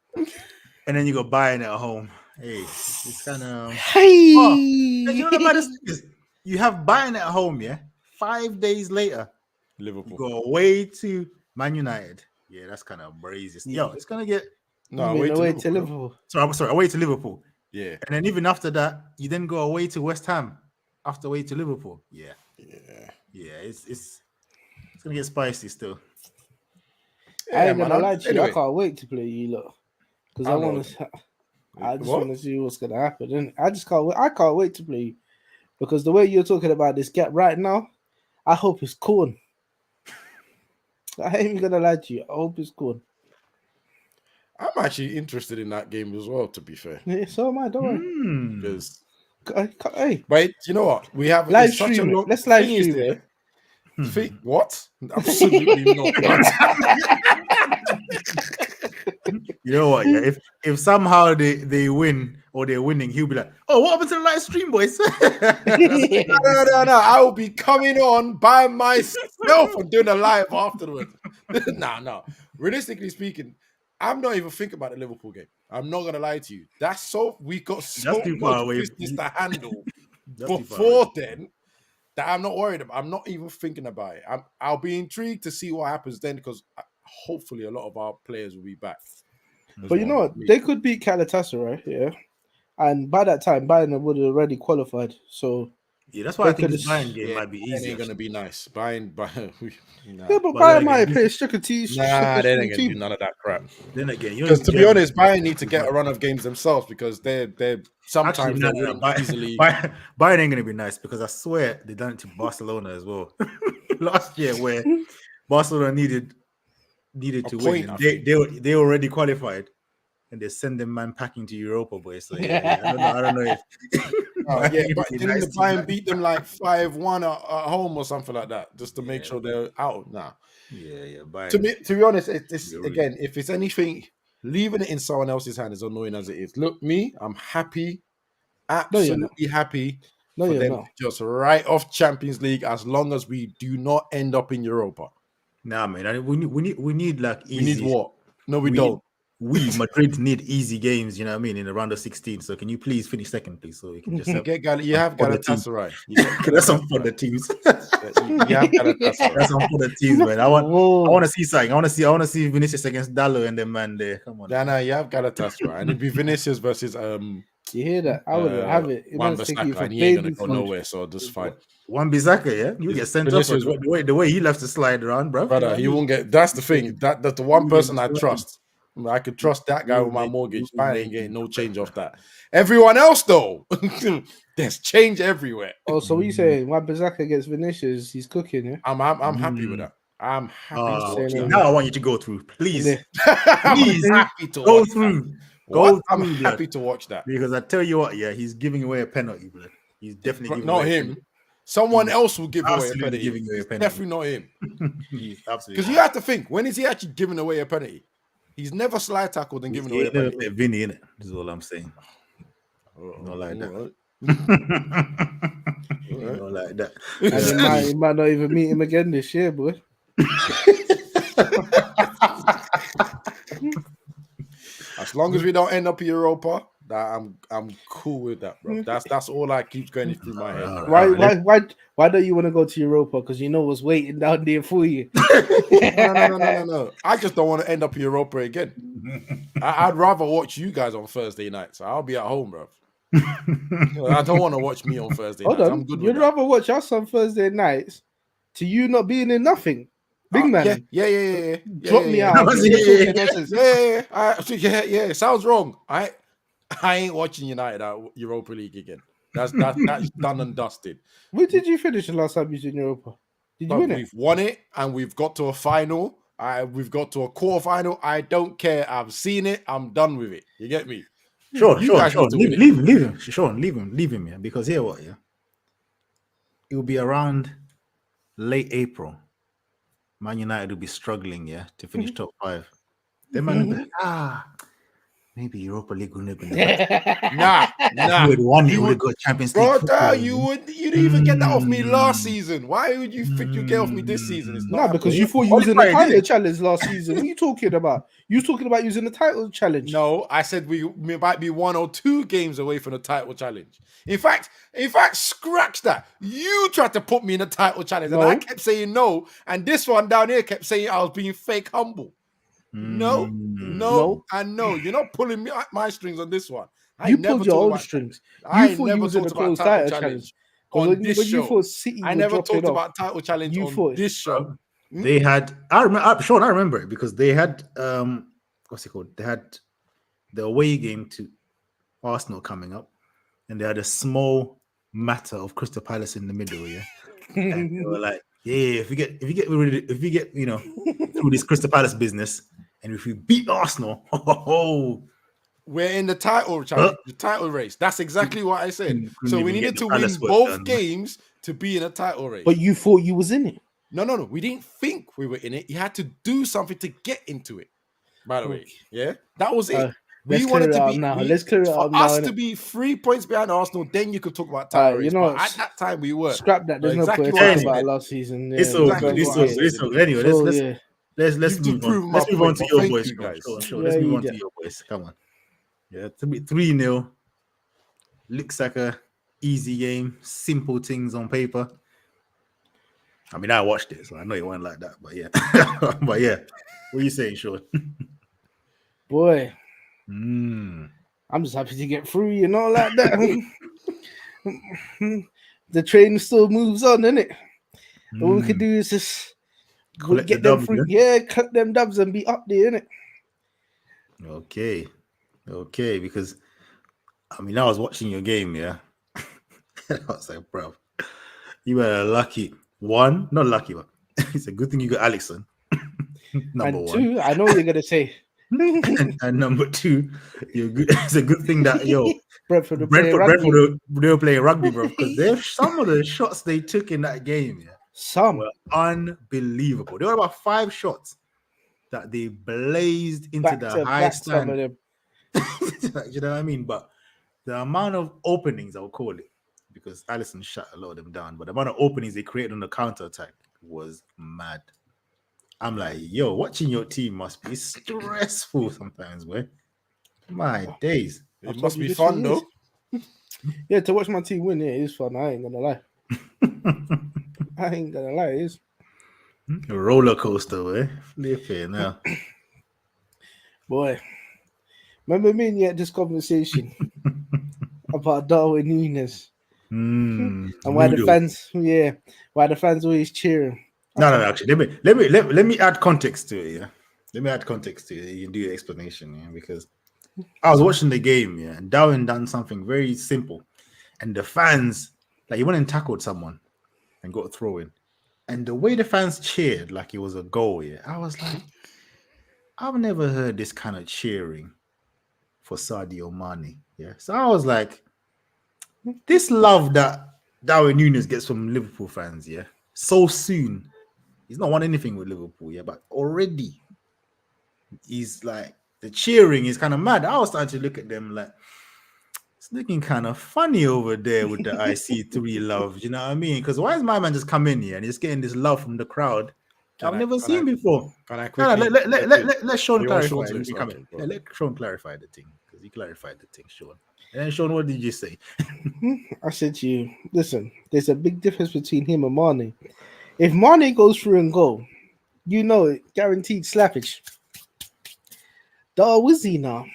and then you go Bayern at home. Hey, it's kind of. Hey. Oh, you know the baddest thing is you have Bayern at home. Yeah, 5 days later, Liverpool you go away to Man United. Yeah, that's kind of brazy. Yo, it's gonna get away to Liverpool. Sorry, away to Liverpool. Yeah, and then even after that, you then go away to West Ham. After away to Liverpool. Yeah. It's gonna get spicy still. I ain't gonna lie to you. I can't wait to play you lot because I just want to see what's gonna happen. And I just can't wait. I can't wait to play you because the way you're talking about this gap right now, I hope it's corn. I ain't even gonna lie to you. I hope it's corn. I'm actually interested in that game as well. To be fair, yeah, so am I. Don't worry. Because hey, but you know what? We have live stream. Let's live stream it. What? Absolutely not. You know what? Yeah, if somehow they win or they're winning, he'll be like, "Oh, what happened to the live stream, boys?" No. I will be coming on by myself and doing a live afterwards. No. Realistically speaking, I'm not even thinking about the Liverpool game. I'm not gonna lie to you. We got so much business to handle before then that I'm not worried about. I'm not even thinking about it. I'll be intrigued to see what happens then because hopefully a lot of our players will be back. But you know what? They could beat Galatasaray, yeah. And by that time, Bayern would have already qualified. So yeah, that's why I think this Bayern game might be easy. Ain't gonna be nice. Bayern. Nah. Yeah, but Bayern might play strict teams. Nah, they ain't gonna do none of that crap. Then again, because to be honest, Bayern need to get a run of games themselves because they're sometimes easily. Bayern ain't gonna be nice because I swear they done it to Barcelona as well last year, where Barcelona needed to win. They already qualified. And they send them man packing to Europa, boys. So yeah, I don't know if Oh, yeah, Bayern but is a didn't nice the team, Bayern man. beat them like 5-1 at home or something like that, just to make Yeah. sure they're out? Nah. Yeah. Bayern. To be honest, it's You're again, if it's anything, leaving it in someone else's hand is annoying as it is. Look, me, I'm happy, No, you're not. absolutely happy No, for you're them not. to just write off Champions League as long as we do not end up in Europa. Nah, man. We need like We need easy. what? No, we we don't. Madrid need easy games. You know what I mean? In the round of 16. So can you please finish second, please, so we can just have You have for the team. Galatasaray. You got that's some for the teams. you have Galatasaray. That's some for the teams, man. I Whoa. want to see something. I want to see Vinicius against Dallo and them man there. Come on. Nah, you have Galatasaray, and it'd be Vinicius versus You hear that? I wouldn't have it. It Wan must take you Bissaka, for and he ain't gonna baby go food. nowhere, so that's fine. Wan-Bissaka, yeah, you get sent off Vinicius- the way he loves to slide around, bro. Brother, he won't get. That's the thing. That's the one person I trust. I could trust that guy with my mortgage. I ain't getting no change off that. Everyone else, though, there's change everywhere. Oh, so what you saying? Wan Bissaka against Vinicius, he's cooking, yeah? I'm happy with that. I'm happy to watch okay. that. Now I want you to go through, please. Yeah. I'm Please, happy to Go watch through. that. Go What? through. I'm blood. happy to watch that. Because I tell you what, yeah, he's giving away a penalty, blood. He's definitely But giving not away a him. Someone else will give away a Absolutely penalty. giving away a It's penalty. definitely not him. penalty. He's absolutely. Because you have to think, when is he actually giving away a penalty? He's never slide tackled and given away a penalty. Vinny, innit? This is all I'm saying. Not like that. Alright. Not like that. And he might not even meet him again this year, boy. As long as we don't end up in Europa, that I'm cool with that, bro. That's all that keeps going through my head. All right. Why don't you want to go to Europa? Because you know what's waiting down there for you. No. I just don't want to end up in Europa again. I'd rather watch you guys on Thursday nights. I'll be at home, bro. I don't want to watch me on Thursday Hold nights. on. I'm good with You'd that. rather watch us on Thursday nights to you not being in nothing. Big man. Yeah. Drop me out. Yeah. Sounds wrong. I ain't watching United at Europa League again. That's done and dusted. Where did you finish the last time you was in Europa? Did you But win it? we've won it and we've got to a final. We've got to a quarterfinal. I don't care. I've seen it. I'm done with it. You get me? Sean, You guys need to win it. leave him. Sean, leave him, yeah. Because here what, yeah. It will be around late April. Man United will be struggling, yeah, to finish top 5. Then man will be like, maybe Europa League will never. Nah. You would won. You would have got Champions League. Brother, football. you didn't even get that off me last season. Why would you think you get off me this season? It's No, not because happening. you thought you was in the Qualified, title challenge last season. What are you talking about? You was talking about using the title challenge. No, I said we might be 1 or 2 games away from the title challenge. In fact, scratch that. You tried to put me in the title challenge, and No. I kept saying no. And this one down here kept saying I was being fake humble. No, and no. You're not pulling my strings on this one. You pulled your own strings. I You thought never you was in talked the about closed title title challenge challenge. on When this you show. thought City I would never drop talked it off. about title challenge You on thought- this show. They had. I remember. Sean, I remember it because they had. What's it called? They had the away game to Arsenal coming up, and they had a small matter of Crystal Palace in the middle. Yeah, and they were like, "Yeah, if you get through this Crystal Palace business, and if we beat Arsenal, We're in the title challenge, the title race. That's exactly what I said. Couldn't So we even needed get to the win Palace work both done. games to be in a title race. But you thought you was in it. No. We didn't think we were in it. You had to do something to get into it. By the way, yeah, that was it. Let's We wanted clear it to up be now. Let's clear it for up now, us innit? to be 3 points behind Arsenal. Then you could talk about title race. you know But what? at that time, we were. Scrap that. There's Exactly no what point I talking about said. it last season. it's all exactly good. what I said. It's all good. Anyway, So, let's yeah. let's You've move proved on. my Let's move point, on to but your thank boys. you guys. Sure. Yeah, Let's move you on to get- your boys. Come on. Yeah, 3-0. Looks like a easy game. Simple things on paper. I mean, I watched it, so I know it went like that. But yeah, but yeah. What are you saying, Sean? Boy, Mm. I'm just happy to get through, you know, like that. The train still moves on, innit? All we can do is just Collect get the them dubs, through. Yeah, collect them dubs and be up there, innit? Okay, because I mean, I was watching your game, yeah. I was like, bro, you were lucky. One, not lucky, but it's a good thing you got Alex. Number And one. 2, I know what you're gonna say. and number two, it's a good thing that Brentford play Brentford they were playing rugby, bro, because some of the shots they took in that game Some. were unbelievable. There were about 5 shots that they blazed into Back the to high back, some of stand. them. You know what I mean? But the amount of openings, I'll call it, because Allison shut a lot of them down, but the amount of openings they created on the counter attack was mad. I'm like, yo, watching your team must be stressful sometimes, boy. My days. It must be fun though. Yeah, to watch my team win, it is fun. I ain't gonna lie. It is. A roller coaster, eh? Flipping now. Boy, remember me and you had this conversation about Darwin Nunes and why the fans always cheering. No, actually, let me add context to it. Yeah, let me add context to it. You can do the explanation, yeah, because I was watching the game, yeah, and Darwin done something very simple, and the fans, like, he went and tackled someone and got a throw in, and the way the fans cheered like it was a goal, yeah, I was like, I've never heard this kind of cheering for Sadio Mane, yeah. So I was like, this love that Darwin Nunes gets from Liverpool fans, yeah, so soon. He's not won anything with Liverpool, yeah, but already he's like, the cheering is kind of mad. I was starting to look at them like, it's looking kind of funny over there with the IC3 love. You know what I mean? Because why is my man just come in here and he's getting this love from the crowd I've never seen before? Can I quickly? Let Sean clarify. Let Sean clarify the thing, because he clarified the thing, Sean. And then, Sean, what did you say? I said to you, listen, there's a big difference between him and Mane. If Mane goes through and goal, you know it, guaranteed slappage. Darwizzy now.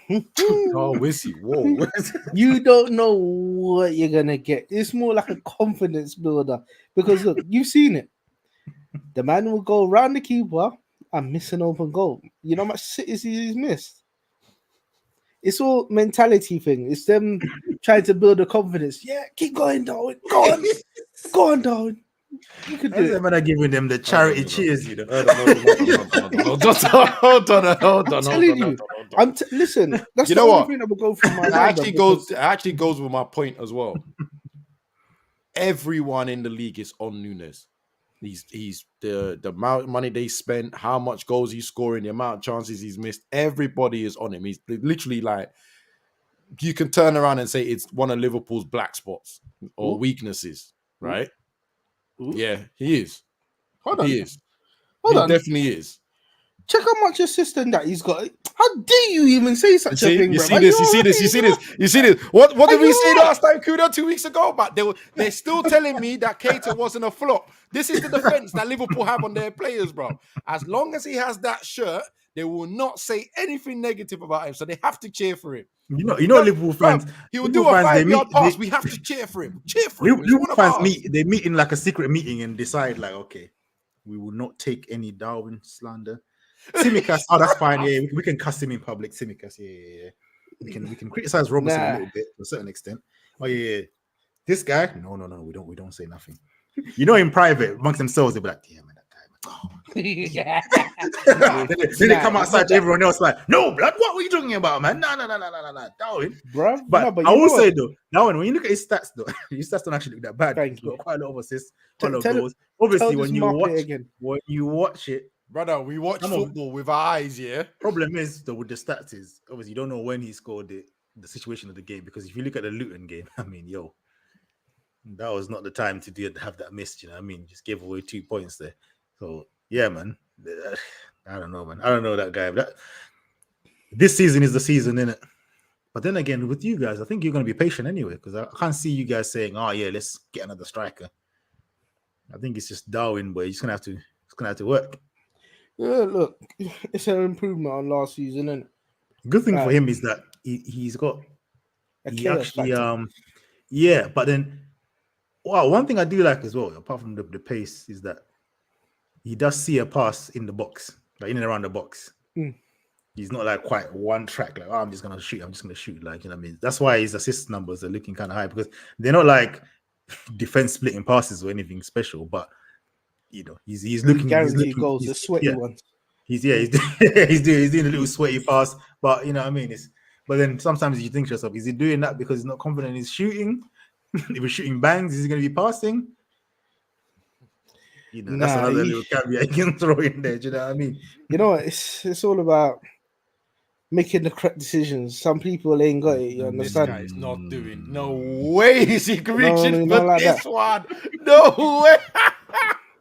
Darwizzy, whoa. You don't know what you're gonna get. It's more like a confidence builder, because look, you've seen it. The man will go around the keeper and miss an open goal. You know how much cities he's missed? It's all mentality thing. It's them trying to build a confidence. Yeah, keep going, Darwin. Go on, Darwin. You could do it. Man, giving them the charity cheers, you know. Hold on. I'm telling you. Listen, that's you the know only what? thing that will go through my It mind. actually goes with my point as well. Everyone in the league is on Nunes. He's the amount of money they spent, how much goals he's scoring, the amount of chances he's missed. Everybody is on him. He's literally like, you can turn around and say it's one of Liverpool's black spots or weaknesses, right? Ooh. Yeah, he is. Hold on. He is. Hold he on. Definitely is. Check how much assistant that he's got. How dare you even say such a thing? You see this. What did we say last time, Kuda, 2 weeks ago? But they're still telling me that Keita wasn't a flop. This is the defense that Liverpool have on their players, bro. As long as he has that shirt, they will not say anything negative about him. So they have to cheer for him. You know, Liverpool fans. He will do a 5-yard pass. We have to cheer for him. Cheer for him. Liverpool fans meet in like a secret meeting and decide, like, okay, we will not take any Darwin slander. Tsimikas, that's fine. Yeah, we can cuss him in public. Tsimikas, yeah. We can criticize Robertson a little bit to a certain extent. Oh yeah. This guy, no, we don't say nothing. You know, in private amongst themselves, they'll be like, yeah, man, that guy. Oh. then they come outside to everyone else like, no, blood, what were you talking about, man? No, Darwin. Bro, but I will say though, Darwin, when you look at his stats though, his stats don't actually look that bad. Thank He's got you. quite a lot of assists, quite a lot of goals. Obviously, when you watch it, brother, we watch football with our eyes, yeah. Problem is though with the stats is obviously you don't know when he scored the situation of the game, because if you look at the Luton game, I mean, that was not the time to have that missed, you know what I mean? Just gave away 2 points there. So yeah, man. I don't know, man. I don't know that guy. This season is the season, innit? But then again, with you guys, I think you're going to be patient anyway, because I can't see you guys saying, "Oh yeah, let's get another striker." I think it's just Darwin, but he's gonna have to work. Yeah, look, it's an improvement on last season, and good thing for him is that he's got yeah. But then, one thing I do like as well, apart from the pace, is that he does see a pass in the box, like in and around the box. He's not like quite one track, like, I'm just gonna shoot, like, you know what I mean? That's why his assist numbers are looking kind of high, because they're not like defense splitting passes or anything special, but you know, he's looking guaranteed goals, the sweaty ones. he's doing a little sweaty pass, but you know what I mean. But then sometimes you think to yourself, is he doing that because he's not confident in his shooting? If he's shooting bangs, is he going to be passing? You know, that's another little caveat you can throw in there. Do you know what I mean? You know, it's all about making the correct decisions. Some people ain't got it. You This understand? guy is not doing. No way is he reaching not for like this that. one. No way.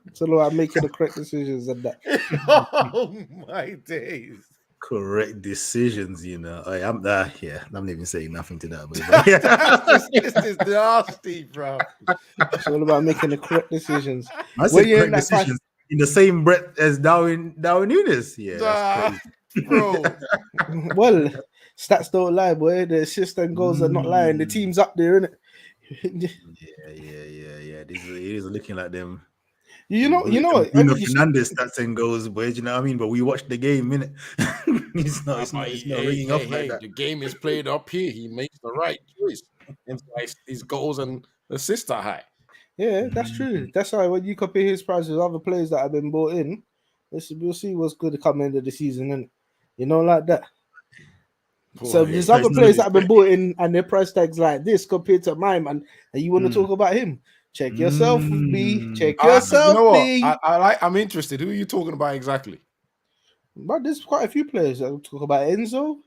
It's all about making the correct decisions and that. Oh my days. Correct decisions, you know. I'm not even saying nothing to that. But This is nasty, bro. It's all about making the correct decisions. I said correct decisions in the same breath as Darwin Núñez. Yeah, that's crazy. Bro. Well, stats don't lie, boy. The assist and goals are not lying. The team's up there, innit? Yeah. It is looking like them. You know. Bruno Fernandes stats and goals, boy. Do you know what I mean? But we watched the game, innit? It's not ringing up like that. The game is played up here. He makes the right choice. And his goals and assists are high. Yeah, that's true. That's why when you compare his price with other players that have been bought in, we'll see what's good to come end of the season, innit? You know, like that. Boy, So there's other players that have been bought in and their price tags like this compared to mine, man. And you want to talk about him? Check yourself, B. Check yourself, you know B. what? I'm interested. Who are you talking about exactly? But there's quite a few players. I'll talk about Enzo.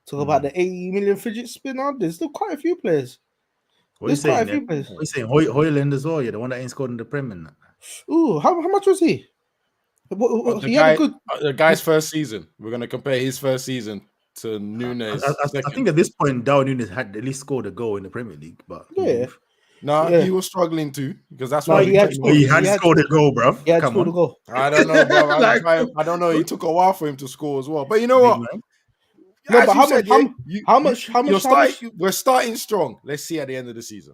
Talk about the 80 million fidget spinner. There's still quite a few players. What are you saying? What are you saying? Højlund as well? Yeah, the one that ain't scored in the Premier. Ooh, how much was he? The guy's first season. We're going to compare his first season to Núñez. I think at this point, Darwin Núñez had at least scored a goal in the Premier League. But he was struggling too because that's why he had scored a goal, bro. He had scored a goal. I don't know, bro. I don't know. It took a while for him to score as well. But you know what? No, but how much? We're starting strong. Let's see at the end of the season.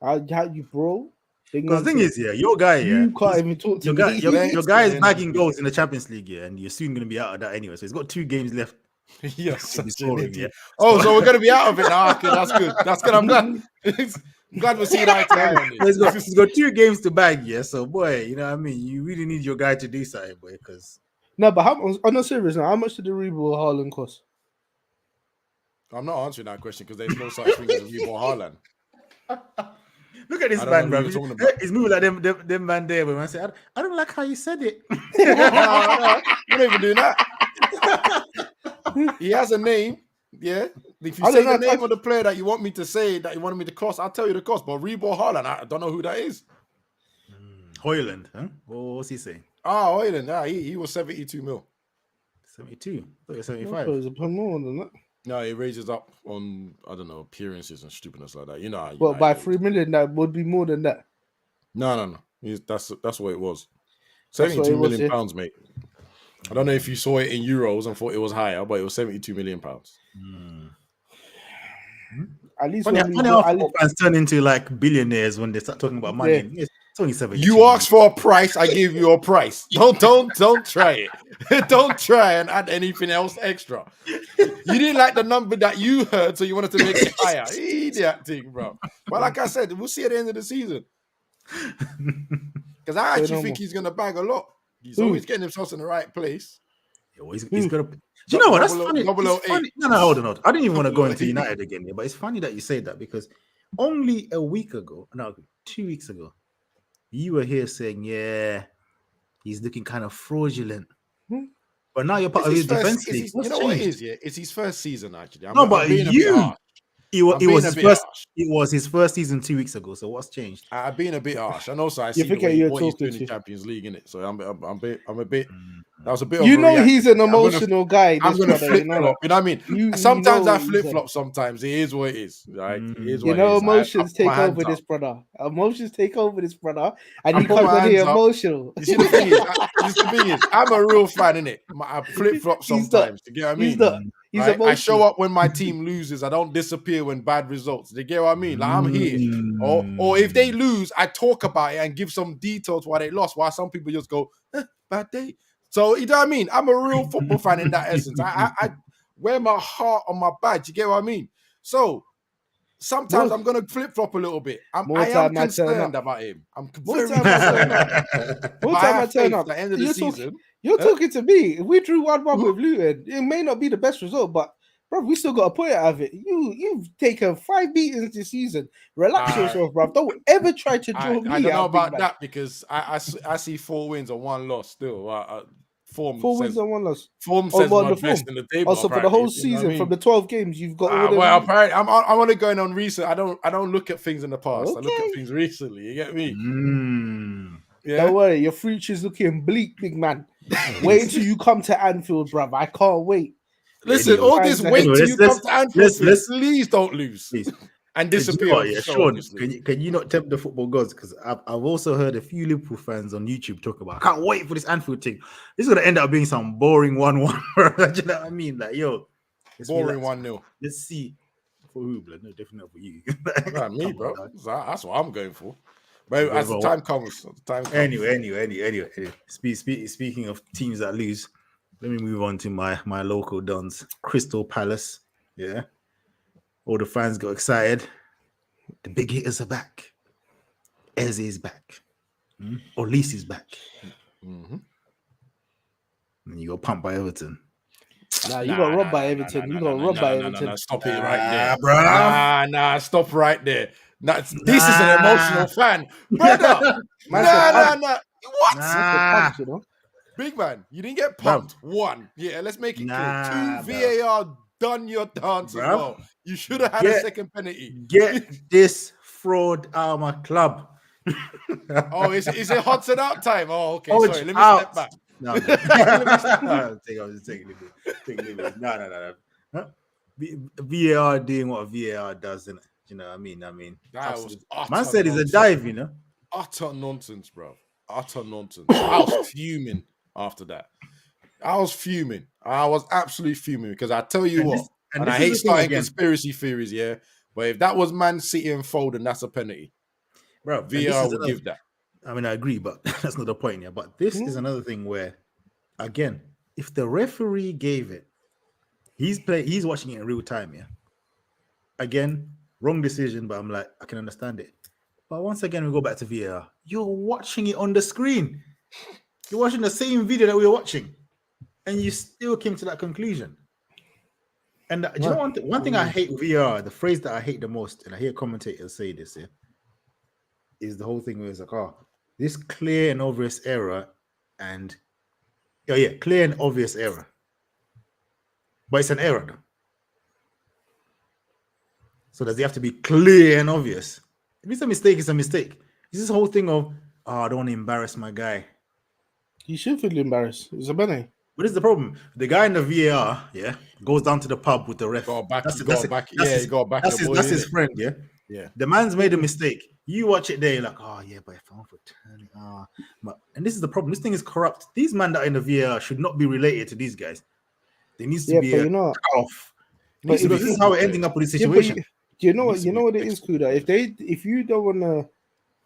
How you, bro? Because the thing is, your guy, you can't even talk to me. Your guy is bagging goals in the Champions League, and you're soon going to be out of that anyway. So he's got 2 games left. Yes, scoring, yeah. Oh, so we're going to be out of it now. Okay, that's good. That's good. I'm glad. I'm glad we're seeing eye to eye on it. He's got 2 games to bag, yeah. So, boy, you know what I mean? You really need your guy to do something, boy, because... No, but on a serious note, how much did the Reebok Haaland cost? I'm not answering that question because there's no such thing as a Reebok Haaland. Look at this man, bro. He's moving like them man there. But I say, I don't like how you said it. We're not even doing that. He has a name, yeah. If you say the name of the player that you want me to say that you wanted me to cost, I'll tell you the cost. But Reebok Haaland, I don't know who that is. Højlund, huh? What's he saying? Oh, Højlund, he was 72 mil. 72? I thought it was 75. It was more than that. No, it raises up on, I don't know, appearances and stupidness like that. You know. Well, by 3 million, that would be more than that. No. That's what it was. 72 million pounds, mate. I don't know if you saw it in euros and thought it was higher, but it was 72 million pounds. At least funny how fans turn into like billionaires when they start talking about money. Yeah. It's only 72. You asked for a price, I give you a price. Don't try it. Don't try and add anything else extra. You didn't like the number that you heard, so you wanted to make it higher. Idiot thing, bro. But like I said, we'll see at the end of the season. Because I actually think he's gonna bag a lot. He's always getting himself in the right place. Yeah, well, he's gonna. Do you know what? That's funny. Funny. No, hold on. I didn't even want to go into United again, but it's funny that you say that because only a week ago, 2 weeks ago, you were here saying, "Yeah, he's looking kind of fraudulent." But now you're part of his defense league. You know what it is? Yeah, it's his first season actually. It was his first season 2 weeks ago. So what's changed? I've been a bit harsh, and also I see what he's doing in the Champions League, innit? So I'm a bit. That was a bit. He's an emotional guy. I'm gonna flip flop. You know what I mean? Sometimes I flip flop. Sometimes it is what it is. Right? It is what it is. Emotions take over this brother. Emotions take over this brother, and he comes on here emotional. You see, the thing is, I'm a real fan, innit? I flip flop sometimes. You get what I mean? I show up when my team loses. I don't disappear when bad results. You get what I mean? Like I'm here. Or if they lose, I talk about it and give some details why they lost. While some people just go, bad day. So you know what I mean? I'm a real football fan in that essence. I wear my heart on my badge. You get what I mean? So sometimes More- I'm gonna flip flop a little bit. I More am time I turn concerned up. about him. I'm More very time I turn concerned. up. But More I time I have turn faith up. at the end of the You're season. You're Huh? talking to me. If we drew 1-1 with Luton, it may not be the best result, but bro, we still got a point out of it. You've taken 5 beatings this season. Relax yourself, bro. Don't ever try to draw I me don't know out, big about man. that because I see 4 wins and 1 loss still. Form 4 says wins and 1 loss. form Oh, says well, my the best form. in the table. Also, for the apparently, whole you know what I season, mean? from the 12 games, you've got all them. Well, apparently, I'm only going on recent. I don't look at things in the past. I look Okay. at things recently. You get me? Yeah. Don't worry, your future's looking bleak, big man. Wait until you come to Anfield, bruv. I can't wait. Listen, Anyway. all this Anyway, wait till let's- you come let's- to Anfield. let's- Please don't lose Please. and Because you disappear. know what, off the yeah, show, Sean, obviously. can you not tempt the football gods? Because I've also heard a few Liverpool fans on YouTube talk about, I can't wait for this Anfield thing. This is going to end up being some boring 1-1. Do you know what I mean? Like, yo, let's Boring relax. 1-0. Let's see. For who, blood? No, definitely not for you. Nah, me, Come on, bro. dog. That's what I'm going for. But as the Bro, time comes, Anyway. Speaking of teams that lose, let me move on to my local dons, Crystal Palace. Yeah, all the fans got excited. The big hitters are back. Eze is back. Olise is back. Mhm. And you got pumped by Everton. Nah, you got robbed by Everton. You got robbed by Everton. Stop it right there, bruh. Nah, stop right there. This is an emotional fan, brother. Man said pumped. What? Man said pumped, you know. Big man, you didn't get pumped. 1, yeah. Let's make it Nah, clear. 2, VAR done your dance as Bruv. well. You should have had a second penalty. Get this fraud out of my club. Oh, is it Hudson out time? Oh, okay. Oh, Sorry, it's let me out. step back. No, I'm just taking it. No. Huh? VAR doing what VAR does, innit? You know what I mean? That was man said it's a nonsense. dive, you know. Utter nonsense, bro. Utter nonsense. I was fuming after that. I was fuming. I was absolutely fuming because I tell you what, and I hate starting conspiracy theories, yeah. But if that was Man City and Foden, that's a penalty. Bro, VR would give that. I mean, I agree, but that's not the point here. But this is another thing where, again, if the referee gave it, he's watching it in real time, yeah. Again, wrong decision, but I'm like, I can understand it. But once again, we go back to VAR. You're watching it on the screen. You're watching the same video that we were watching, and you still came to that conclusion. And do you know one thing I hate with VAR, the phrase that I hate the most, and I hear commentators say this, yeah, is the whole thing where it's like, oh, this clear and obvious error, and clear and obvious error. But it's an error, though. So does it have to be clear and obvious? If it's a mistake, it's a mistake. It's this whole thing of, oh, I don't want to embarrass my guy. You should feel embarrassed. It's a penalty. What is the problem? The guy in the VAR, yeah, goes down to the pub with the ref. That's his friend, yeah. Yeah. The man's made a mistake. You watch it there, you're like, oh yeah, but if I want to turn it, and this is the problem. This thing is corrupt. These men that are in the VAR should not be related to these guys. There needs to be a cut off. This is how we're ending up with this situation. You know what it is, Kuda? If you don't want to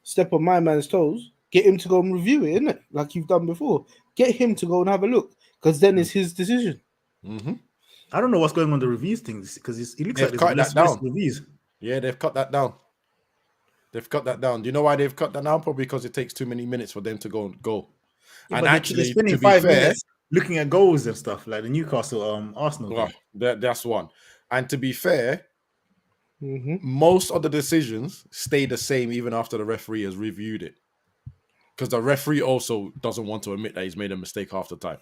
step on my man's toes, get him to go and review it, innit? Like you've done before. Get him to go and have a look, because then it's his decision. Mm-hmm. I don't know what's going on the reviews things, because it looks like there's less reviews. Yeah, they've cut that down. Do you know why they've cut that down? Probably because it takes too many minutes for them to go and go. Yeah, and actually, they're spending 5 minutes looking at goals and stuff like the Newcastle Arsenal. Well, that's one. And to be fair, most of the decisions stay the same even after the referee has reviewed it, because the referee also doesn't want to admit that he's made a mistake half the time.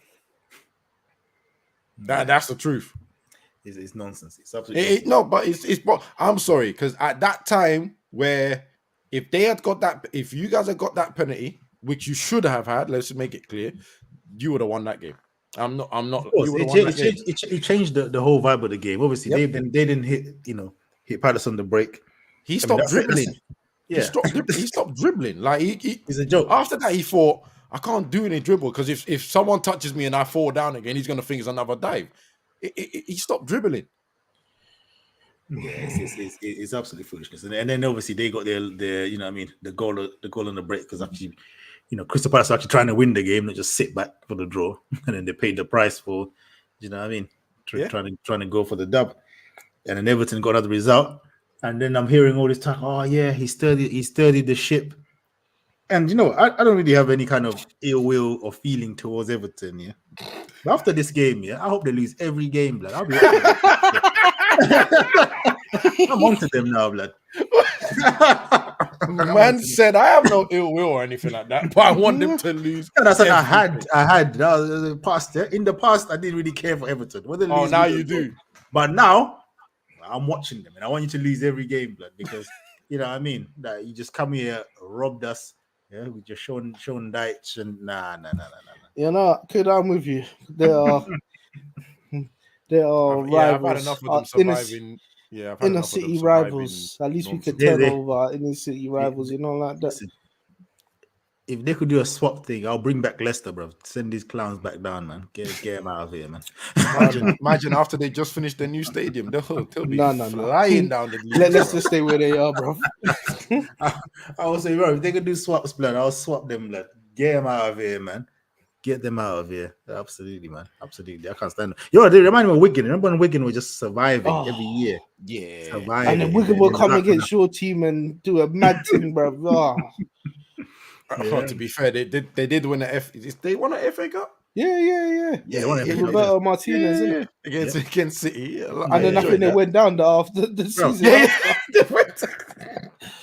That's the truth. It's nonsense. It's absolutely it's. I'm sorry, because at that time where if you guys had got that penalty, which you should have had, let's make it clear, you would have won that game. I'm not. It changed the whole vibe of the game. Obviously, they didn't hit Palace on the break. He stopped dribbling. He stopped dribbling. Like it's a joke. After that, he thought, I can't do any dribble because if someone touches me and I fall down again, he's going to think it's another dive. He stopped dribbling. Yeah, it's absolutely foolishness. And then obviously they got their the goal on the break, because actually, Crystal Palace are actually trying to win the game, not just sit back for the draw, and then they paid the price for, trying to go for the dub. And then Everton got another result. And then I'm hearing all this talk. Oh yeah, he sturdied the ship. And you know, I don't really have any kind of ill will or feeling towards Everton. Yeah, but after this game, yeah, I hope they lose every game, blood. I'll be. I'm onto them now, blood. Man said I have no ill will or anything like that, but I want them to lose. Yeah, that's what I everything. had. That was the past. Yeah? In the past, I didn't really care for Everton. Whether they Oh, lose, now we you don't know. do. But now, I'm watching them, and I want you to lose every game, blood, because you know what I mean. That you just come here, robbed us. Yeah, we just shown Deitch and nah. You know, kid, I'm with you. They are Yeah, I've had rivals. enough of them surviving. Yeah, I've had Inner enough of them city surviving rivals. At least we could nonsense. turn Yeah, over inner city rivals. You know, like that. Listen, if they could do a swap thing, I'll bring back Leicester, bro. Send these clowns back down, man. Get them out of here, man. Imagine after they just finished their new stadium, they'll be No. flying down the league. Let's just stay where they are, bro. I will say, bro, if they could do swaps, blood, I'll swap them, blood. Get them out of here, man. Get them out of here. Absolutely, man. Absolutely. I can't stand it. Yo, they remind me of Wigan. Remember when Wigan were just surviving every year? Yeah. Surviving. And then Wigan will come against your team and do a mad thing, bro. Oh. Oh, to be fair, they did win they won an FA Cup? Yeah. Yeah, they won With FA Cup. Roberto Martinez, isn't it? Against City. And then I think they went down after the season.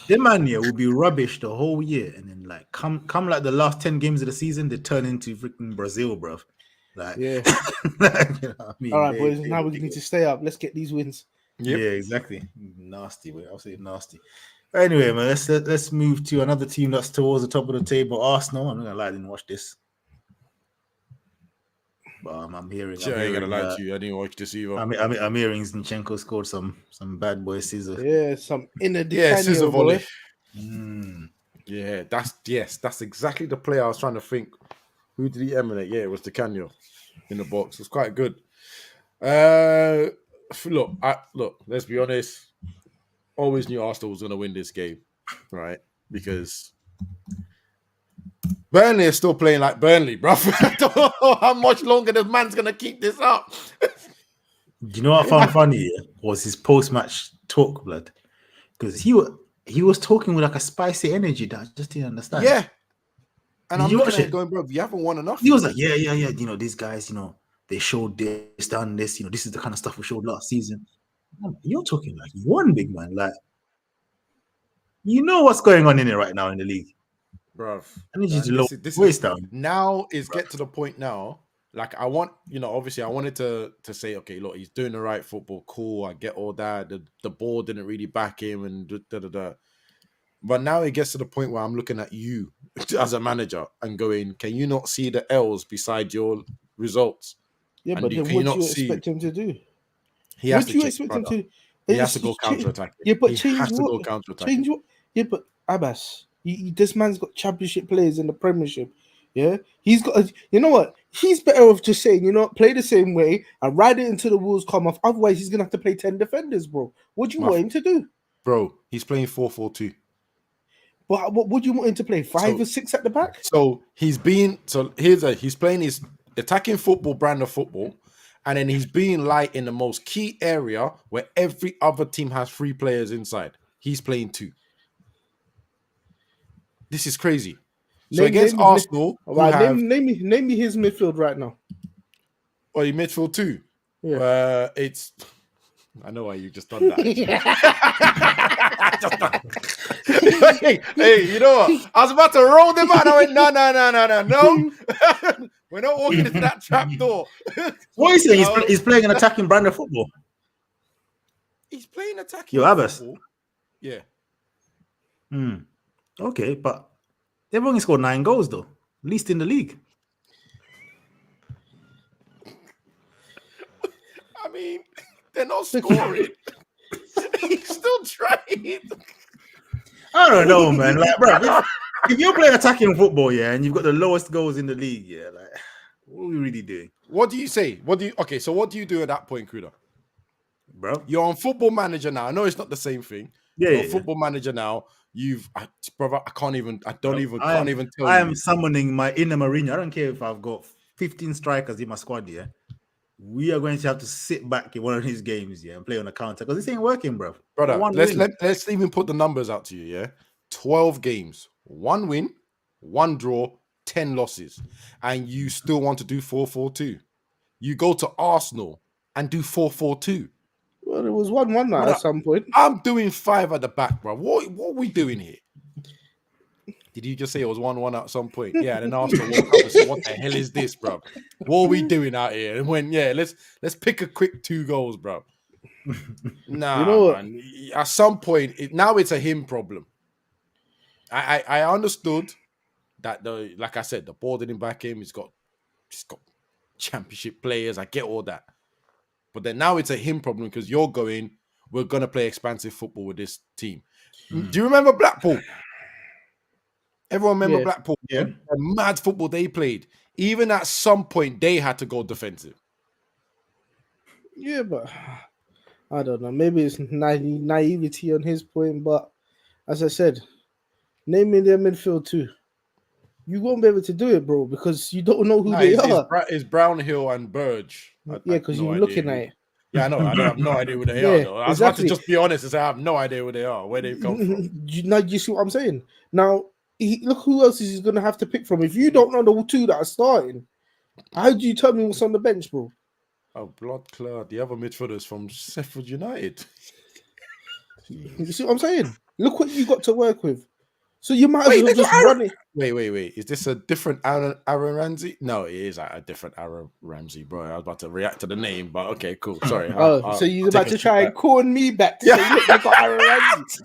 Them man here will be rubbish the whole year, and then like come like the last 10 games of the season, they turn into freaking Brazil, bro. Like, Yeah. you know what I mean? All right, boys. Now we need to stay up. Let's get these wins. Yep. Yeah, exactly. Nasty, boy. I'll say nasty. Anyway, man, let's move to another team that's towards the top of the table, Arsenal. I'm not gonna lie, I didn't watch this, but I'm hearing. I ain't gonna lie to you. I didn't watch this either. I'm hearing Zinchenko scored some bad boy scissor. Yeah, some inner scissor Canio, volley. boy. Yeah, that's exactly the player I was trying to think. Who did he emanate? Yeah, it was the Canio in the box. It's quite good. Look. Let's be honest. Always knew Arsenal was going to win this game, right? Because Burnley is still playing like Burnley, bro. I don't know how much longer the man's going to keep this up. You know what I found funny was his post-match talk, blood, because he was talking with like a spicy energy that I just didn't understand. Yeah, and I'm you looking watch at it? it going, bro, you haven't won enough. He was like, yeah. You know, these guys, you know, they showed this, done this. You know, this is the kind of stuff we showed last season. You're talking like you won, big man. Like, you know what's going on in it right now in the league, Bro. I need you to lower waist down. Now is get to the point now. Like I want, obviously I wanted to say, okay, look, he's doing the right football. Cool, I get all that. The ball didn't really back him and da. But now it gets to the point where I'm looking at you as a manager and going, can you not see the L's beside your results? Yeah, And but you- then can you what do not you see- expect him to do? He has What to do you check, expect him brother. to? He has to go It's- counter-attack. Yeah, but He change has to what? go counter-attack. Change what? Yeah, but Abbas, this man's got championship players in the Premiership. Yeah, he's got. You know what? He's better off just saying, play the same way and ride it until the wheels come off. Otherwise, he's gonna have to play 10 defenders, bro. What do you want him to do? Bro, he's playing 4-4-2. But what would you want him to play? 5 So- or 6 at the back? So he's playing his attacking football brand of football, and then he's being light in the most key area where every other team has 3 players inside. He's playing 2. This is crazy. So against Arsenal, who Right, have name me his midfield right now. or midfield 2. Yeah. It's I know why you just done that. hey, you know what? I was about to roll them out. I went, no. We're not walking into that trap door. What is it? He's playing an attacking brand of football. He's playing attacking. Yo, Abbas. football. Yeah. Okay, but they've only scored 9 goals though, least in the league. I mean, they're not scoring. He's still trying. I don't know, man. Like, bro, if you're playing attacking football, yeah, and you've got the lowest goals in the league, yeah, like, what are we really doing, What do you say? So what do you do at that point, Kuda? bro? You're on Football Manager now. I know it's not the same thing. Yeah, You're on yeah. Football Manager now. Brother, I can't even tell I you. am summoning my inner Mourinho. I don't care if I've got 15 strikers in my squad, yeah. we are going to have to sit back in one of these games, yeah, and play on a counter because this ain't working, bro. Brother, One let's win. let's even put the numbers out to you, yeah. 12 games, 1 win, 1 draw, 10 losses, and you still want to do 4-4-2. You go to Arsenal and do 4-4-2. Well, it was 1-1 now Brother, at some point. I'm doing 5 at the back, bro. What are we doing here? Did you just say it was 1-1 at some point? Yeah, and then Arsenal woke up and said, "What the hell is this, bro? What are we doing out here?" And when, yeah, let's pick a quick 2 goals, bro. Nah, You know what? man. At some point, now it's a him problem. I understood that like I said, the ball didn't back him. He's got championship players. I get all that, but then now it's a him problem because we're gonna play expansive football with this team. Do you remember Blackpool? Everyone remember Yeah. Blackpool? Yeah. The mad football they played. Even at some point, they had to go defensive. Yeah, but I don't know. Maybe it's naivety on his point, but as I said, name me their midfield too. You won't be able to do it, bro, because you don't know who Nah, they are. it's Brownhill and Burge. Yeah, because you're looking at it. Yeah, I know. I have no idea who they Yeah, are, though. I was about to exactly. just be honest and say I have no idea who they are, where they've come from. You see what I'm saying? Now, look who else is he going to have to pick from. If you don't know the 2 that are starting, how do you tell me what's on the bench, bro? Oh, blood clot. The other midfielders from Sheffield United. You see what I'm saying? Look what you got to work with. So you might as Wait, well they got just run it. Wait. Is this a different Aaron Ramsey? No, it is a different Aaron Ramsey, bro. I was about to react to the name, but okay, cool. Sorry. So you're I'll about take to a try step and corn me back to say, look, they got Aaron Ramsey.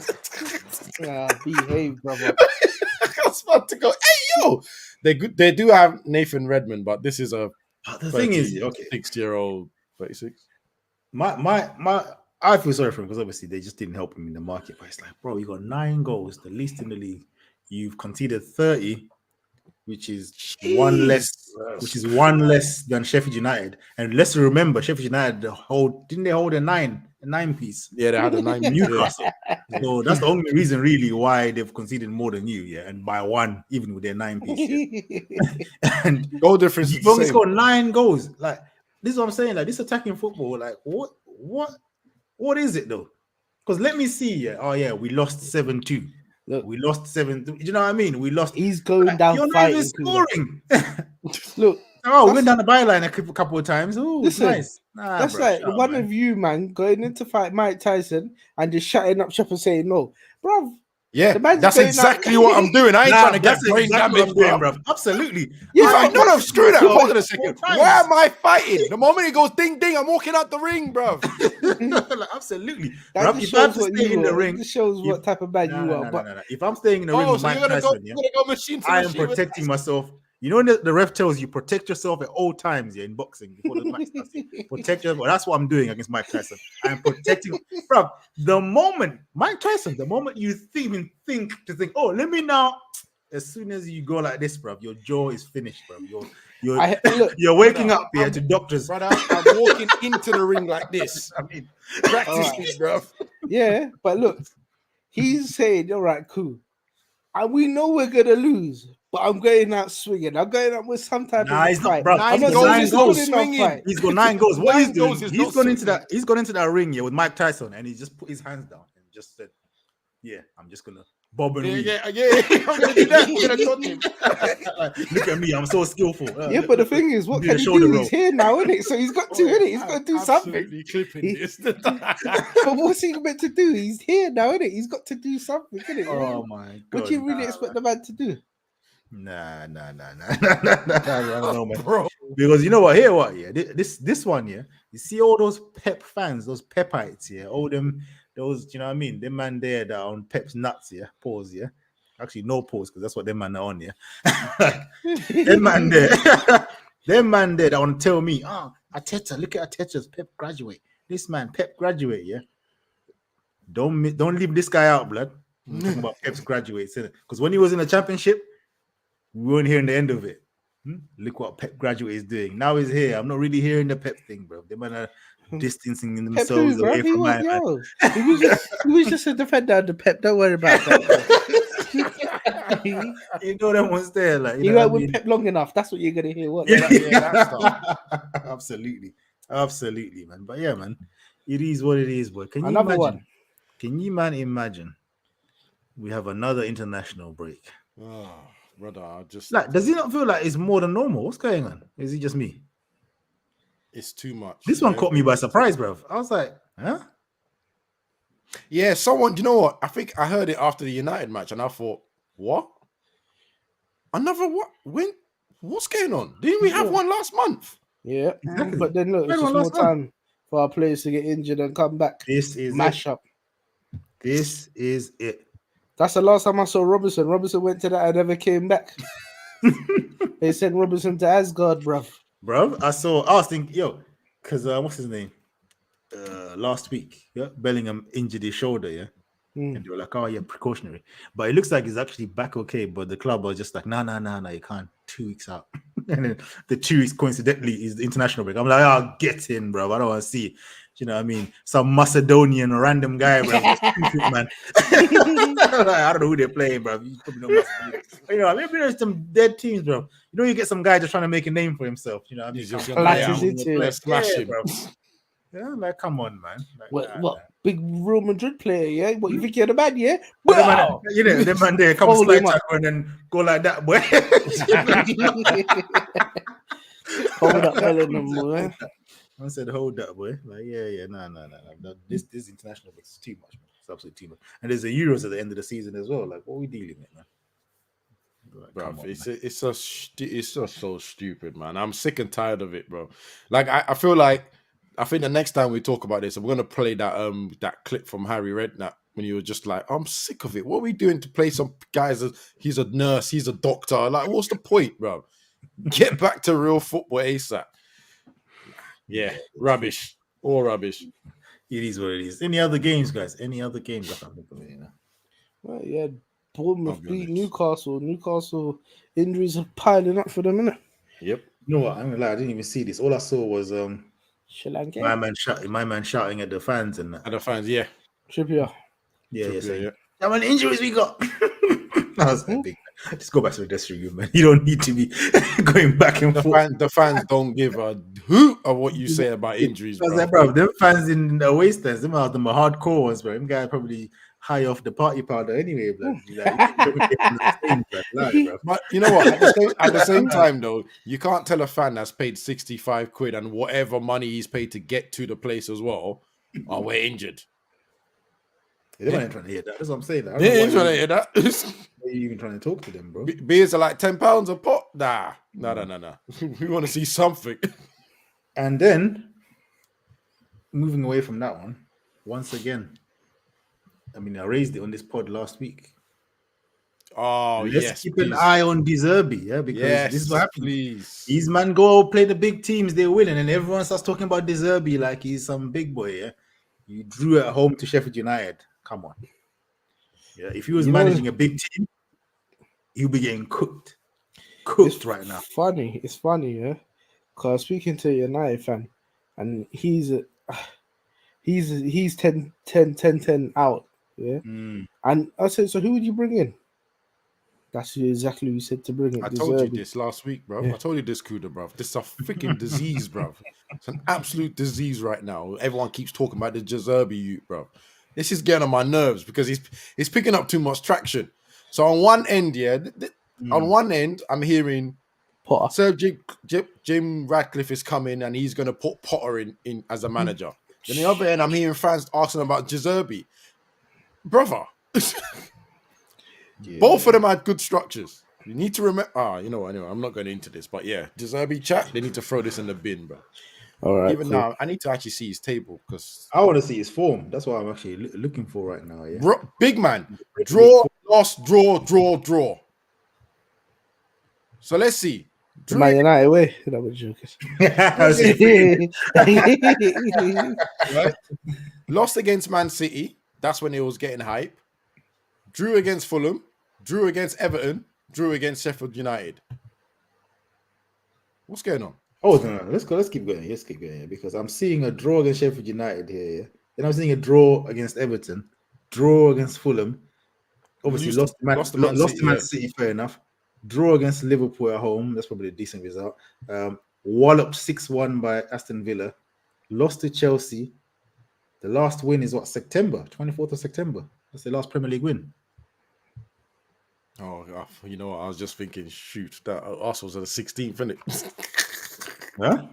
Behave, brother. I was about to go, hey, yo! They do have Nathan Redmond, but this is a The thing is, okay, 6-year-old, 36. I feel sorry for him because obviously they just didn't help him in the market. But it's like, bro, you got 9 goals, the least in the league. You've conceded 30, which is one less than Sheffield United. And let's remember, Sheffield United didn't they hold a 9 piece? Yeah, they had a 9 Newcastle. So that's the only reason really why they've conceded more than you, yeah, and by 1, even with their 9 piece. Yeah. And goal difference is you've the only same. scored 9 goals. Like, this is what I'm saying. Like, this attacking football, like, what is it though? Because let me see. Yeah. Oh yeah, we lost 7-2. Look, we lost 7. Do you know what I mean? We lost. He's going down You're not fighting. even scoring. Look, Oh, we went down the byline a couple of times. Oh, Listen, nice. Nah, that's bro, like shut up, one man. of you, man, going in to fight Mike Tyson and just shutting up shop and saying no, bruv. Yeah, The man's that's going exactly out- what I'm doing. I ain't trying to get That's brain exactly damage, what I'm bro. doing, bro. Absolutely. Yeah, No, screw that. So, Hold on a second. 4 times. Why am I fighting? The moment it goes ding ding, I'm walking out the ring, bro. Like, absolutely. That Bro, just if I have shows to what stay you in the are. ring, It just shows what type of man you are. But no. If I'm staying in the ring Oh, with so Mike you're gonna Tyson, go machine to I am machine with protecting myself. You know, when the ref tells you protect yourself at all times, yeah, in boxing before the match starts. Protect yourself. That's what I'm doing against Mike Tyson. I'm protecting, bro. The moment you think, oh, let me now. As soon as you go like this, bro, your jaw is finished, bro. look, You're waking up here to doctors. brother. I'm walking into the ring like this. I mean, Practicing, bro. yeah, but look, he's saying, all right, cool. And we know we're gonna lose, but I'm going out swinging. I'm going out with some type nah, of he's not, fight. bro. I'm not goals saying is it's not good enough swinging. fight. He's got 9 goals. What 9 he's doing, goals is he's not gone into swinging. that. He's gone into that ring here with Mike Tyson, and he just put his hands down and just said, "Yeah, I'm just gonna bob and weave." Yeah. I'm gonna do that. I'm gonna touch him. Look at me, I'm so skillful. Yeah, but the thing is, what do can the he shoulder do? roll. He's here now, isn't it? So he's got to, innit? He's got to do something. Absolutely clipping He- this. But what's he meant to do? He's here now, innit? He's got to do something, innit? Oh my god! What do you really expect the man to do? Nah. I don't know, man. Bro. Because you know what? Here, what? Yeah, this one, yeah. You see all those Pep fans, those Pepites, yeah. All them, those, you know what I mean? Them man there that are on Pep's nuts, yeah. Pause, yeah. Actually, no pause because that's what them man are on, yeah. Them man there, them man there that want to tell me, Arteta, look at Arteta's Pep graduate. This man, Pep graduate, yeah. Don't leave this guy out, blood. I'm talking about Pep's graduates, because when he was in the championship, we weren't hearing the end of it. Look what Pep graduate is doing. Now he's here. I'm not really hearing the Pep thing, bro. They man are distancing Pep themselves who, bro? away He from was, my man. he was just a defender under Pep. Don't worry about that. You know them ones there, like You know went what I with Pep long enough. That's what you're gonna hear. What? mean? that stuff. Absolutely. Absolutely, man. But yeah, man, it is what it is, boy. Can you Another imagine? one. Can you, man, imagine? We have another international break. Oh, brother, I just Like, does it not feel like it's more than normal? What's going on? Is it just me? it's too much. This one caught me by surprise, bro. I was like, huh? Yeah, someone. You know what? I think I heard it after the United match, and I thought, what? Another what? When? What's going on? Didn't we have one last month? Yeah, Exactly. but then look, it's Everyone just more lost one. time for our players to get injured and come back. This is Mash it. up. This is it. That's the last time I saw Robinson. Robinson went to that and never came back. They sent Robinson to Asgard, bruv. Bro, I was thinking, yo, because what's his name? Last week, yeah, Bellingham injured his shoulder, yeah. And they were like, oh, yeah, precautionary. But it looks like he's actually back okay. But the club was just like, no, you can't. 2 weeks out. And then the 2 weeks, coincidentally, is the international break. I'm like, oh, get in, bro. I don't want to see, you know what I mean? Some Macedonian random guy, bro. Man. I don't know who they're playing, bro. You probably know Macedonia. But, you know, maybe there's some dead teams, bro. You know, you get some guy just trying to make a name for himself. You know what I mean? He's just Come gonna on, lay out, Latches into it. smash Yeah, him, bro. Yeah, like, come on, man. Like, What? Big Real Madrid player, yeah? What, you think you're the man, yeah? But the man, Wow! you know, the man there come Hold slide him up. tackle and then go like that, boy. Hold up, Bellingham, boy. I said, hold that, boy. Like, yeah, no. This international is too much, man. It's absolutely too much. And there's the Euros at the end of the season as well. Like, what are we dealing with, man? Like, bro. come on, It's man. it's just so stupid, man. I'm sick and tired of it, bro. Like I feel like I think the next time we talk about this, we're gonna play that clip from Harry Redknapp when you were just like, I'm sick of it. What are we doing to play some guys? He's a nurse, he's a doctor. Like, what's the point, bro? Get back to real football ASAP. Yeah, rubbish. All rubbish. It is what it is. Any other games, guys? Any other games? I can't think of it, you know. Well, yeah, Bournemouth I'll be beat honest. Newcastle. Newcastle injuries are piling up for them, innit? Yep. You know what? I'm gonna lie, I didn't even see this. All I saw was Sri Lanka. my man shouting at the fans and that. And the fans, yeah. Trippier. Yeah, Trippier, yeah. How many injuries we got? I was like, big man, just go back to the dressing room, man. You don't need to be going back and forth. The fans don't give a hoot of what you say about injuries, I was bro. like, bro, them fans in the away stands, them are the hardcore ones, bro. Them guys probably high off the party powder anyway, bro. But you know what? At the same time, though, you can't tell a fan that's paid 65 quid and whatever money he's paid to get to the place as well, oh, we're injured. They weren't trying to hear that. That's what I'm saying. They ain't trying to hear that. Why are you even trying to talk to them, bro? Beers are like £10 a pop. Nah. No. We want to see something. And then, moving away from that one, once again, I mean, I raised it on this pod last week. Oh, Let's yes. keep please. an eye on De Zerbi, yeah, because Yes, this is what happens. please. These man go play the big teams, they win, and then everyone starts talking about De Zerbi like he's some big boy, yeah. You drew at home to Sheffield United. Come on. Yeah, if he was managing a big team, he'll be getting cooked. Cooked right now. It's funny, yeah. Because speaking to a United fan, and he's 10 out, yeah. And I said, so who would you bring in? That's exactly what you said to bring in. I told you this last week, bro. Yeah. I told you this, Kuda, bro. This is a freaking disease, bro. It's an absolute disease right now. Everyone keeps talking about the De Zerbi youth, bro. This is getting on my nerves because he's picking up too much traction. So on one end, on one end, I'm hearing Potter. Sir Jim Ratcliffe is coming and he's going to put Potter in as a manager. Then the other end, I'm hearing fans asking about De Zerbi. Brother. Both of them had good structures. You need to remember. You know what? Anyway, I'm not going into this, but yeah, De Zerbi chat. They need to throw this in the bin, bro. All right. Even now, I need to actually see his table because I want to see his form. That's what I'm actually looking for right now. Yeah, big man, draw, lost, draw. So let's see. Man United way. That was joking. Right? Lost against Man City. That's when it was getting hype. Drew against Fulham. Drew against Everton. Drew against Sheffield United. What's going on? Oh no, let's go. Let's keep going. Let's keep going because I'm seeing a draw against Sheffield United here. Yeah? Then I'm seeing a draw against Everton, draw against Fulham. Obviously, lost to Man City. Fair enough. Draw against Liverpool at home. That's probably a decent result. Walloped 6-1 by Aston Villa. lost to Chelsea. The last win is what, September, 24th of September. That's the last Premier League win. Oh, you know what? I was just thinking, shoot, that Arsenal's on the 16th, isn't it? Huh?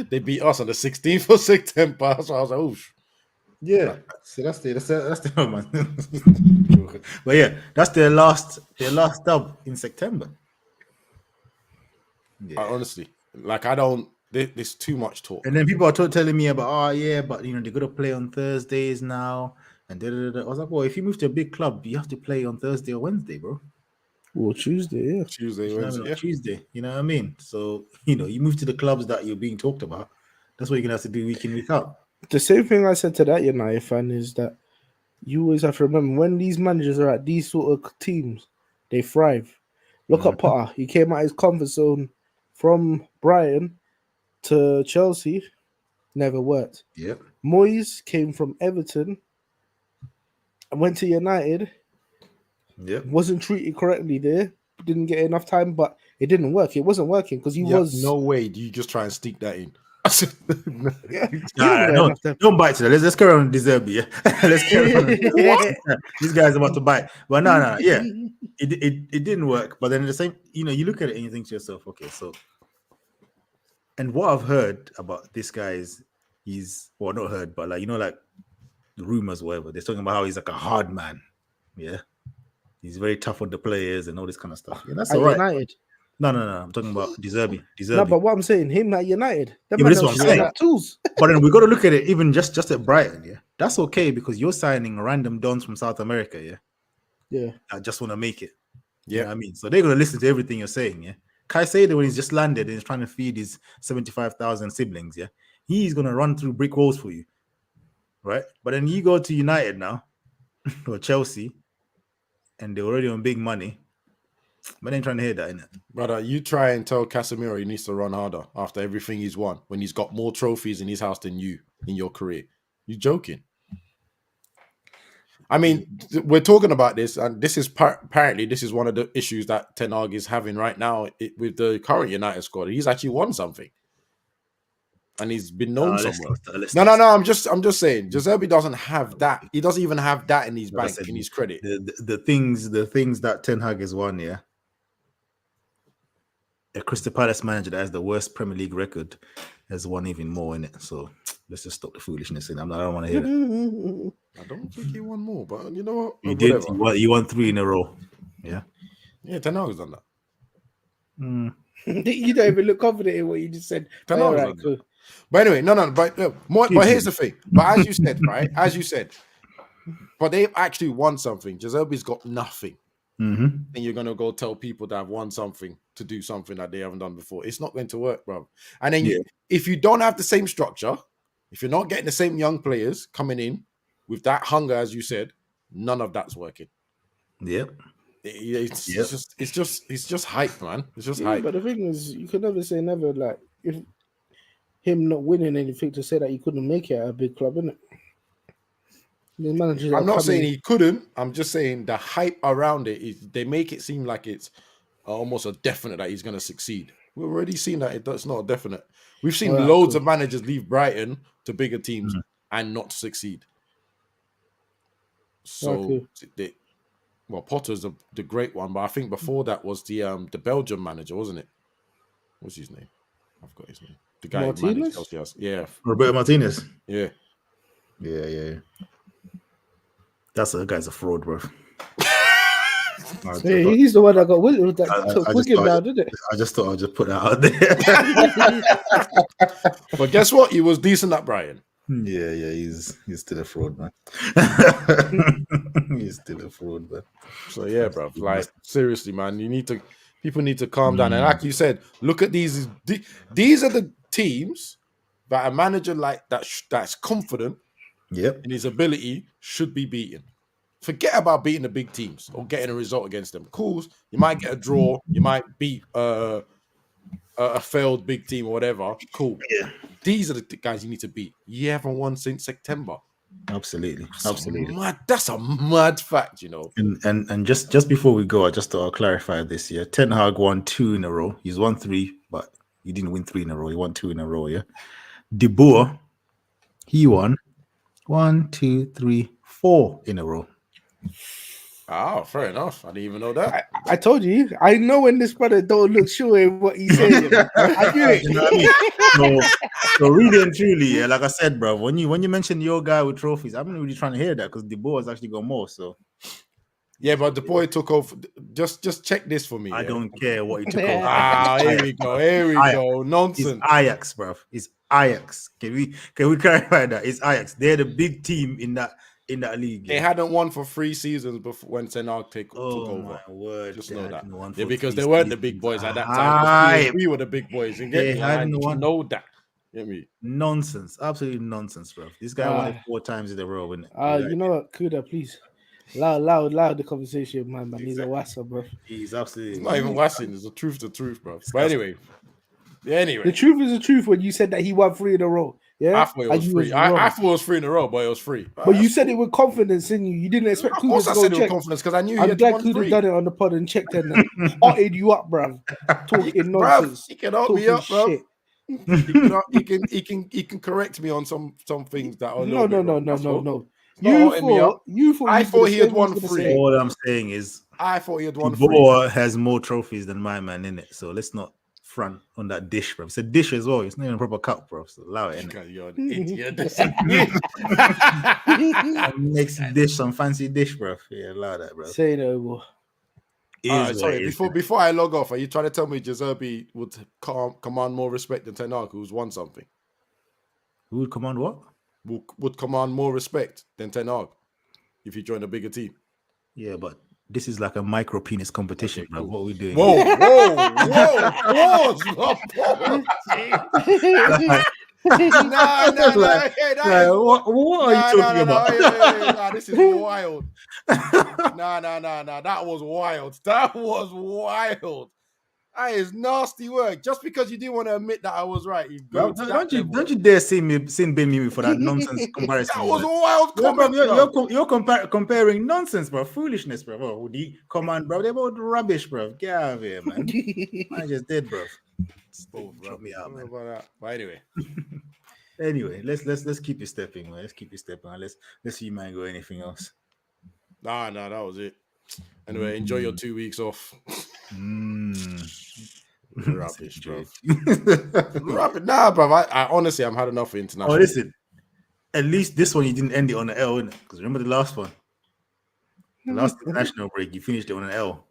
They beat us on the 16th of September. So I was like, oh, Yeah. So that's the oh, man. But yeah, that's their last dub in September. Yeah. honestly, like I don't. There's too much talk. And then people are telling me about, oh yeah, but you know they're gonna play on Thursdays now, and I was like, well, if you move to a big club, you have to play on Thursday or Wednesday, bro. Well, Tuesday, yeah. Tuesday, You know what I Wednesday, mean? yeah. Tuesday. You know what I mean? So you move to the clubs that you're being talked about. That's what you're gonna have to do week in, week out. The same thing I said to that United fan is that you always have to remember when these managers are at these sort of teams, they thrive. Look at Potter. He came out of his comfort zone from Brighton to Chelsea, never worked. Yep. Moyes came from Everton and went to United, Yep. wasn't treated correctly there, didn't get enough time, but it didn't work. It wasn't working because he Yeah, was no way. Do you just try and sneak that in? Yeah, he Nah, didn't get no, enough time. don't bite to that. Let's carry on with Deserby, yeah. Let's carry on. This guy's about to bite. But no, yeah. It didn't work. But then at the same, you look at it and you think to yourself, okay, so and what I've heard about this guy is he's not heard, but like like the rumors, whatever. They're talking about how he's like a hard man. Yeah. He's very tough on the players and all this kind of stuff. Yeah, that's At all right. United. No. I'm talking about Deserby. No, but what I'm saying, him at United. Yeah, but this is what I'm saying. Tools. But then we got to look at it even just at Brighton, yeah. That's okay because you're signing random dons from South America, yeah. Yeah. I just want to make it. Yeah, You know what I mean, so they're gonna listen to everything you're saying, yeah. Caicedo, when he's just landed and he's trying to feed his 75,000 siblings, yeah, he's gonna run through brick walls for you, right? But then you go to United now or Chelsea, and they're already on big money. But they ain't trying to hear that, innit? brother. You try and tell Casemiro he needs to run harder after everything he's won when he's got more trophies in his house than you in your career. You joking? I mean, we're talking about this, and this is apparently this is one of the issues that Ten Hag is having right now with the current United squad. He's actually won something, and he's been known somewhere. No. I'm just saying, Giuseppe doesn't have that. He doesn't even have that in his bank, in his credit. The things that Ten Hag has won, yeah. A Crystal Palace manager that has the worst Premier League record has won even more in it. So let's just stop the foolishness. I don't want to hear that. I don't think he won more, but you know what? You did. You won 3 in a row. Yeah. Yeah, Ten Hag has done that. You don't even look confident in what you just said. Ten Hag All has right, done that. cool. But anyway, no. But here's the thing. But as you said, right? As you said, but they've actually won something. Giuseppe's got nothing. Mm-hmm. And you're gonna go tell people that have won something to do something that they haven't done before. It's not going to work, bro. And then if you don't have the same structure, if you're not getting the same young players coming in with that hunger, as you said, none of that's working. Yep. It's just hype, man. It's just Yeah, hype. but the thing is, you can never say never. Like, if him not winning anything to say that he couldn't make it at a big club, innit? The managers I'm are not saying coming- he couldn't. I'm just saying the hype around it is they make it seem like it's almost a definite that he's going to succeed. We've already seen that that's not a definite. We've seen All right, loads cool. of managers leave Brighton to bigger teams and not succeed. So, Potter's the great one, but I think before that was the Belgian manager, wasn't it? What's his name? I've got his name. The guy who managed Martinez? Chelsea. Yeah, Roberto Martinez. yeah. Yeah. That guy's a fraud, bro. Hey, he's the one that got Wigan I just Wigan thought- down, didn't it? I just thought I'd just put that out there. But guess what? He was decent at Brighton. Yeah, he's still a fraud, man. He's still a fraud, man. So yeah, bro. Like seriously, man, people need to calm down. And like you said, look at these. These are the teams that a manager like that's confident Yep. in his ability should be beaten. Forget about beating the big teams or getting a result against them. Cool, you might get a draw, you might beat a failed big team or whatever. Cool. Yeah. These are the guys you need to beat. You haven't won since September. Absolutely. That's a mad fact, you know. And just before we go, I just thought I'll clarify this. Yeah, Ten Hag won 2 in a row. He's won 3, but he didn't win 3 in a row. He won 2 in a row. Yeah, De Boer He won 1, 2, 3, 4 in a row. Oh, fair enough. I didn't even know that. I told you. I know when this brother don't look sure in what he's saying. I knew it. You know what I mean? So really and truly, yeah, like I said, bro, when you mention your guy with trophies, I'm not really trying to hear that because the boy has actually got more. So Yeah, but the boy took off. Just check this for me. I yeah? don't care what he took over. Ah, here we go. Here we go. It's Nonsense. Ajax, bro. It's Ajax. Can we clarify that? It's Ajax. They're the big team in that league. They hadn't won for 3 seasons before when Ten Hag took Oh over. my word! Just they know that. hadn't won Yeah, for because 3 they weren't the seasons. big boys at that Aye. time. We were the big boys. You They get me? hadn't I won. know that. Get me? Nonsense. Absolutely nonsense, bro. This guy won it 4 times in a row, isn't it? You know what, Kuda, please. Loud the conversation, man. He's a wassa, bro. He's absolutely It's not even wassing. It's the truth, bro. But anyway. The truth is the truth when you said that he won 3 in a row. Yeah, I thought it was And you 3. wrong. I thought it was 3 in a row, but it was 3. But you said it with confidence, didn't you? You didn't expect Of Kuda course to I go said it with check. confidence because I knew he I'm had glad won Kuda 3. done it on the pod and checked and hotted you up, bruv. Talking Bruv, nonsense. he can help me Talking up, bro. shit. He can correct me on some things that are a No. little bit wrong. That's all. You not hotting me up. thought I you thought could he say had what won you was gonna 3. say. All I'm saying is I thought he had won 3. Boa has more trophies than my man in it. So let's not front on that dish, bro. It's a dish as well. It's not even a proper cup, bro. So allow it. Innit? You're an idiot. Next dish, some fancy dish, bro. Yeah, allow that, bro. Say no more. It All is right, what sorry, it is, before I log off, are you trying to tell me Jazerbi would command more respect than Ten Hag, who's won something? Who would command what? Would command more respect than Ten Hag if he joined a bigger team? Yeah, but this is like a micro penis competition, Okay, bro. cool. What are we doing? Whoa, No, Like, hey, that Like, is what are you talking about? Nah, this is wild. Nah, that was wild. That was wild. That is nasty work. Just because you didn't want to admit that I was right, you go Bro, to that don't you dare sin me for that nonsense comparison. That was a bro. wild Yeah, bro, comment, you're comparing nonsense, bro. Foolishness, bro. Bro. The command, bro. They're both rubbish, bro. Get out of here, man. I just did, bro. Drop me out, man. About that. But anyway, Anyway, let's keep it stepping, man. Let's keep it stepping. Let's see you man go anything else. nah, that was it. Anyway, enjoy your 2 weeks off. Rubbish, bro. Rubbish. Nah, bro. I honestly, I'm had enough of international. Oh, listen. At least this one you didn't end it on an L, innit? Because remember the last one, the last international break, you finished it on an L.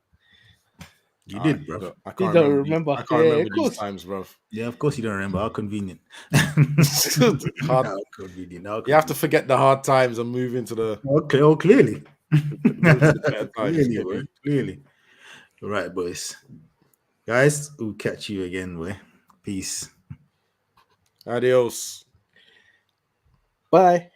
You did, bro. I You can't don't remember. I remember. can't Yeah, remember of these course. times, bro. Yeah, of course you don't remember. How convenient. Hard. How convenient. How You have to forget the hard times and move into the Okay. Oh, clearly. better times. Clearly, boy. Clearly. All right, boys. Guys, we'll catch you again, boy. Peace. Adios. Bye.